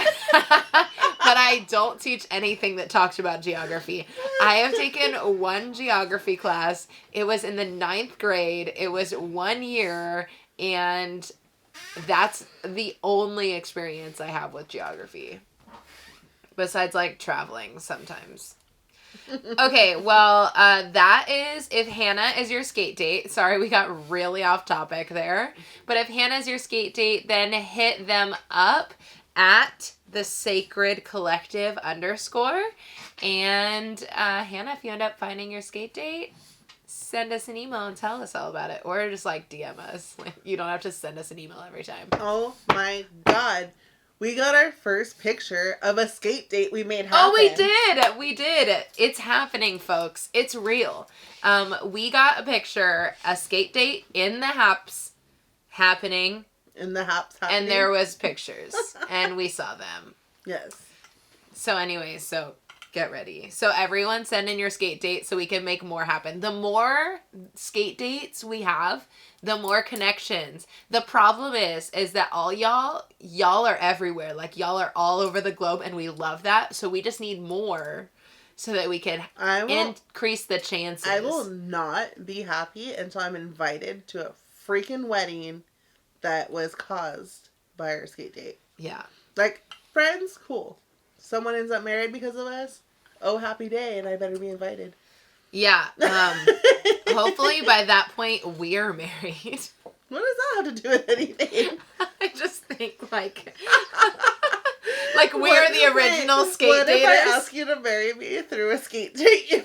I don't teach anything that talks about geography. I have taken one geography class. It was in the 9th grade. It was 1 year, and that's the only experience I have with geography. Besides, like, traveling sometimes. Okay, well, that is if Hannah is your skate date. Sorry, we got really off topic there. But if Hannah is your skate date, then hit them up at the Sacred Collective _. And Hannah, if you end up finding your skate date, send us an email and tell us all about it. Or just, like, DM us. Like, you don't have to send us an email every time. Oh, my God. We got our first picture of a skate date we made happen. Oh, we did. We did. It's happening, folks. It's real. We got a picture, a skate date in the Haps happening. In the Haps happening. And there was pictures. And we saw them. Yes. So anyways, so get ready. So everyone send in your skate date so we can make more happen. The more skate dates we have, the more connections. The problem is that all y'all are everywhere. Like, y'all are all over the globe, and we love that. So we just need more so that we can increase the chances. I will not be happy until I'm invited to a freaking wedding that was caused by our skate date. Yeah. Like, friends, cool. Someone ends up married because of us. Oh, happy day, and I better be invited. Yeah. Hopefully by that point we're married. What does that have to do with anything? I just think like we are the original skate daters. What if I ask you to marry me through a skate date? You know?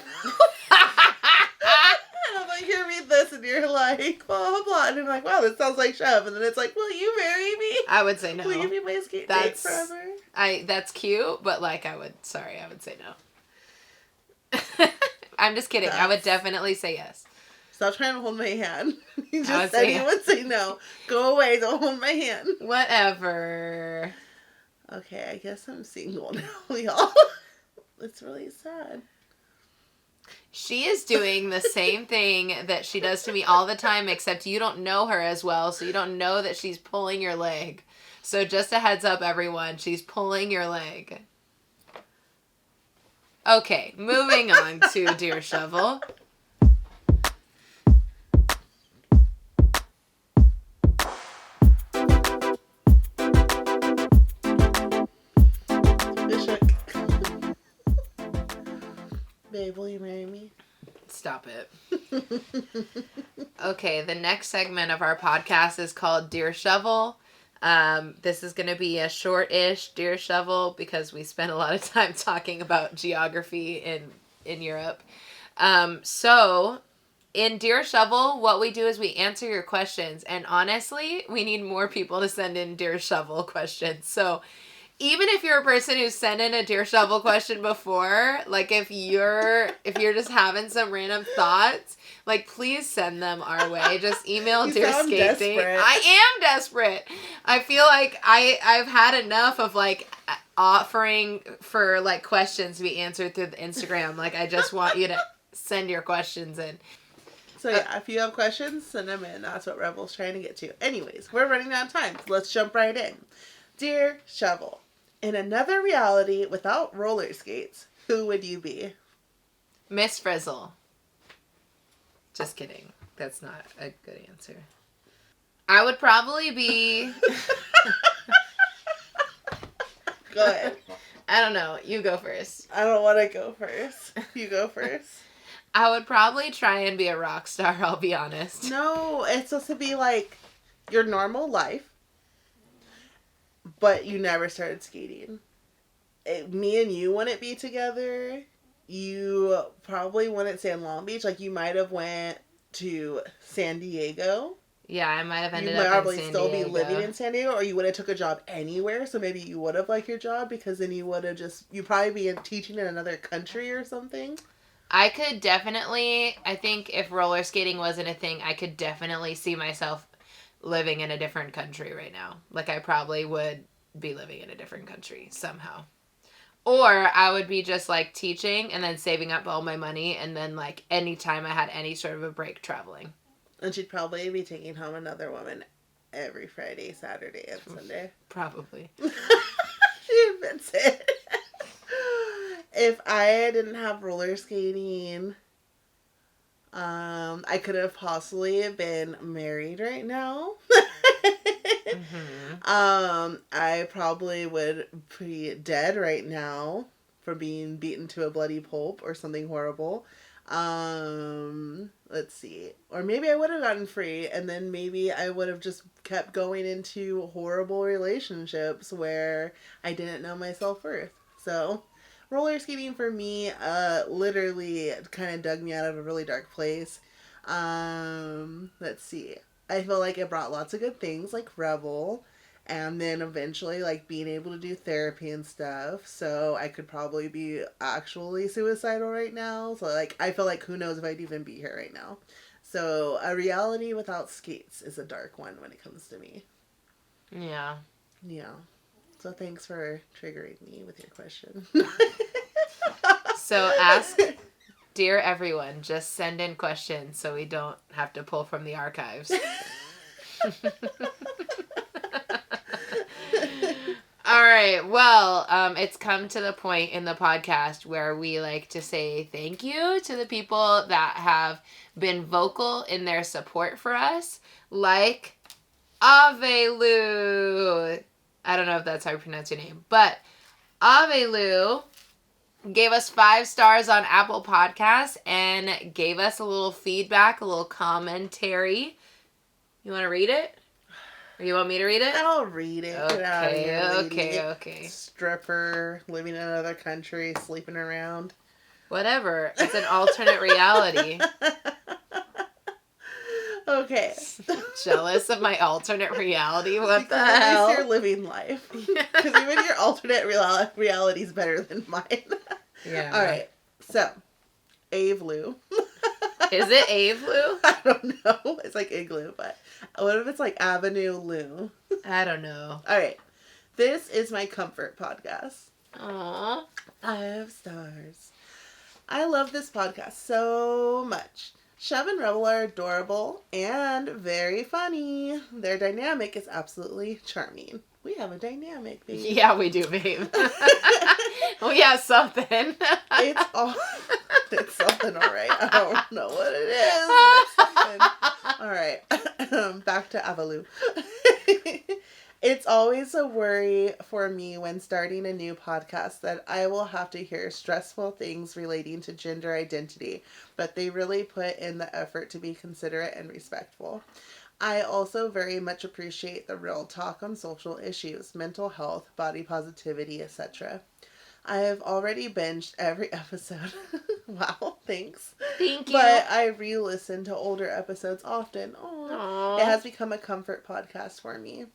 And I'm like, here, read this, and you're like, blah, blah, blah. And I'm like, wow, this sounds like Shove. And then it's like, will you marry me? I would say no. Will you be my skate date forever? That's cute, but like I would say no. I'm just kidding. I would definitely say yes. Stop trying to hold my hand. You just said you would say no. Go away. Don't hold my hand. Whatever. Okay, I guess I'm single now, y'all. It's really sad. She is doing the same thing that she does to me all the time, except you don't know her as well, so you don't know that she's pulling your leg. So just a heads up, everyone. She's pulling your leg. Okay, moving on to Dear Shovel. Babe, will you marry me? Stop it. Okay, the next segment of our podcast is called Dear Shovel. This is going to be a short-ish Dear Shovel because we spent a lot of time talking about geography in Europe. So in Dear Shovel, what we do is we answer your questions, and honestly, we need more people to send in Dear Shovel questions. So even if you're a person who's sent in a Dear Shovel question before, like if you're just having some random thoughts, like please send them our way. Just email Dear Skate Date. I am desperate. I feel like I've had enough of like offering for like questions to be answered through the Instagram. Like I just want you to send your questions in. So yeah, if you have questions, send them in. That's what Rebel's trying to get to. Anyways, we're running out of time. So let's jump right in. Dear Shovel. In another reality without roller skates, who would you be? Miss Frizzle. Just kidding. That's not a good answer. I would probably be... Go ahead. I don't know. You go first. I don't want to go first. You go first. I would probably try and be a rock star, I'll be honest. No, it's supposed to be like your normal life. But you never started skating. Me and you wouldn't be together. You probably wouldn't stay in Long Beach. Like, you might have went to San Diego. Yeah, I might have ended up in San Diego. You might probably still be living in San Diego. Or you would have took a job anywhere. So maybe you would have liked your job. Because then you would have you'd probably be teaching in another country or something. I could definitely, I think if roller skating wasn't a thing, I could definitely see myself living in a different country right now. Like, I probably would be living in a different country somehow. Or I would be just, like, teaching and then saving up all my money and then, like, anytime I had any sort of a break, traveling. And she'd probably be taking home another woman every Friday, Saturday, and Sunday. Probably. She admits it. If I didn't have roller skating... I could have possibly been married right now. I probably would be dead right now for being beaten to a bloody pulp or something horrible. Let's see. Or maybe I would have gotten free, and then maybe I would have just kept going into horrible relationships where I didn't know my self-worth. So, roller skating for me, literally kind of dug me out of a really dark place. Let's see. I feel like it brought lots of good things, like Rebel, and then eventually, like, being able to do therapy and stuff. So I could probably be actually suicidal right now. So, like, I feel like who knows if I'd even be here right now. So a reality without skates is a dark one when it comes to me. Yeah. Yeah. So thanks for triggering me with your question. So ask, dear everyone, just send in questions so we don't have to pull from the archives. All right. Well, it's come to the point in the podcast where we like to say thank you to the people that have been vocal in their support for us, like Avelu. I don't know if that's how you pronounce your name, but Avelu gave us 5 stars on Apple Podcasts and gave us a little feedback, a little commentary. You want to read it? Or you want me to read it? I'll read it. Get out of here, lady. Okay. Stripper, living in another country, sleeping around. Whatever. It's an alternate reality. Okay. Jealous of my alternate reality? What the At hell? least you're living life. Because even your alternate reality is better than mine. Yeah. All right. So, Avelu. Is it Avelu? I don't know. It's like igloo, but what if it's like Avenue Lou? I don't know. All right. This is my comfort podcast. Aww. 5 stars. I love this podcast so much. Shove and Rebel are adorable and very funny. Their dynamic is absolutely charming. We have a dynamic, baby. Yeah, we do, babe. We have something. It's something, all right. I don't know what it is. It's all right. Back to Avalu. It's always a worry for me when starting a new podcast that I will have to hear stressful things relating to gender identity, but they really put in the effort to be considerate and respectful. I also very much appreciate the real talk on social issues, mental health, body positivity, etc. I have already binged every episode. Wow, thanks. Thank you. But I re-listen to older episodes often. Aww. It has become a comfort podcast for me.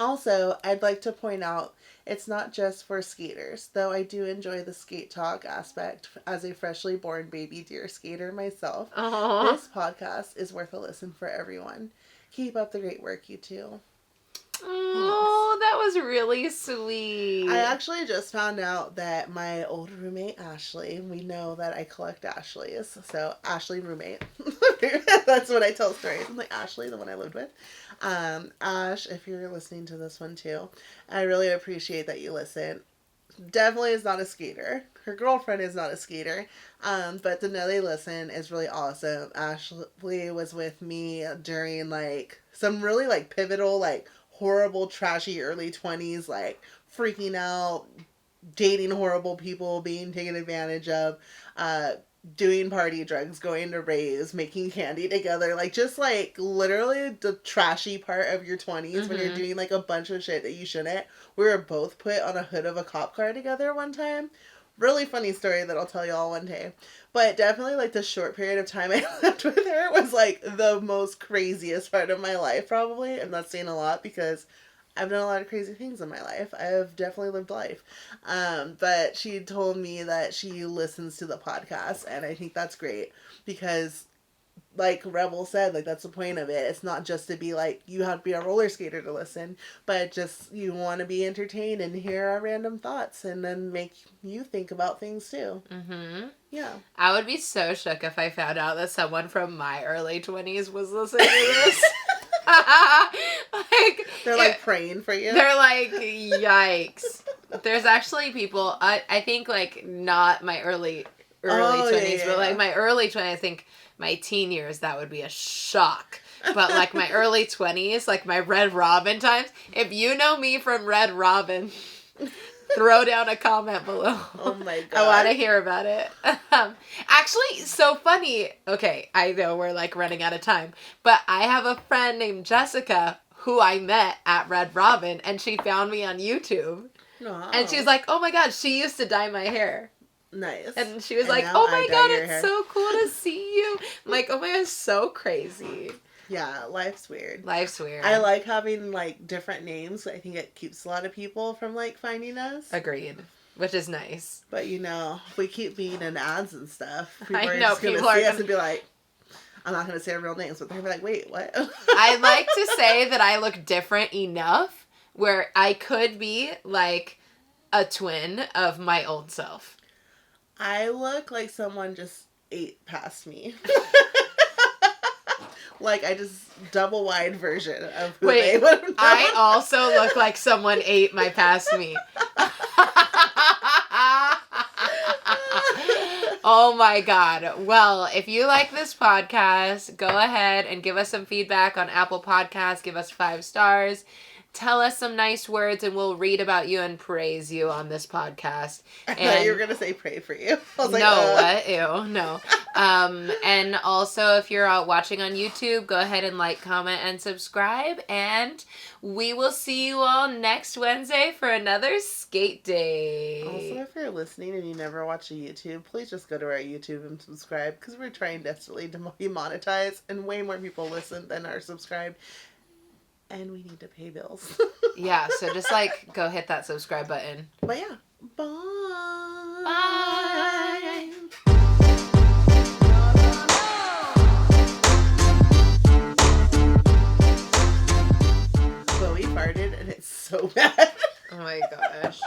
Also, I'd like to point out it's not just for skaters, though I do enjoy the skate talk aspect as a freshly born baby deer skater myself. Aww. This podcast is worth a listen for everyone. Keep up the great work, you two. Oh, that was really sweet. I actually just found out that my old roommate, Ashley, we know that I collect Ashleys, so Ashley roommate. That's what I tell stories. I'm like, Ashley, the one I lived with. Ash, if you're listening to this one too, I really appreciate that you listen. Definitely is not a skater. Her girlfriend is not a skater. But to know they listen is really awesome. Ashley was with me during like some really like pivotal, like horrible, trashy early 20s, like freaking out, dating horrible people, being taken advantage of, doing party drugs, going to raves, making candy together, like just like literally the trashy part of your 20s when you're doing like a bunch of shit that you shouldn't. We were both put on a hood of a cop car together one time. Really funny story that I'll tell you all one day. But definitely like the short period of time I lived with her was like the most craziest part of my life probably. I'm not saying a lot because I've done a lot of crazy things in my life. I've definitely lived life. But she told me that she listens to the podcast, and I think that's great because like Rebel said, like that's the point of it. It's not just to be like, you have to be a roller skater to listen, but just you want to be entertained and hear our random thoughts and then make you think about things too. Yeah. I would be so shook if I found out that someone from my early 20s was listening to this. Like, they're like praying for you. They're like, yikes. There's actually people, I think like not my early 20s, but like my early 20s, I think my teen years, that would be a shock. But like my early 20s, like my Red Robin times, if you know me from Red Robin, throw down a comment below. Oh my God. I want to hear about it. Actually, so funny. Okay, I know we're like running out of time, but I have a friend named Jessica who I met at Red Robin, and she found me on YouTube. Wow. And she was like, oh my God, she used to dye my hair. Nice. And she was And like, now oh I my dye God, your it's hair. so cool to see you. I'm like, oh my God, it's so crazy. Yeah, life's weird. Life's weird. I like having like different names. I think it keeps a lot of people from like finding us. Agreed. Which is nice. But you know, if we keep being in ads and stuff, people I are know, just gonna people are see us gonna- and be like, I'm not gonna say our real names, but they're gonna be like, wait, what? I like to say that I look different enough where I could be like a twin of my old self. I look like someone just ate past me. Like I just double wide version of who Wait, they would have known. I also look like someone ate my past me. Oh my God. Well, if you like this podcast, go ahead and give us some feedback on Apple Podcasts. Give us 5 stars. Tell us some nice words and we'll read about you and praise you on this podcast. I thought you were going to say pray for you. I was like, no, what? Ew, no. And also, if you're watching on YouTube, go ahead and like, comment, and subscribe. And we will see you all next Wednesday for another skate day. Also, if you're listening and you never watch a YouTube, please just go to our YouTube and subscribe because we're trying desperately to be monetized and way more people listen than are subscribed. And we need to pay bills. Yeah, so just like go hit that subscribe button. But yeah, bye. Bye. Chloe farted and it's so bad. Oh my gosh.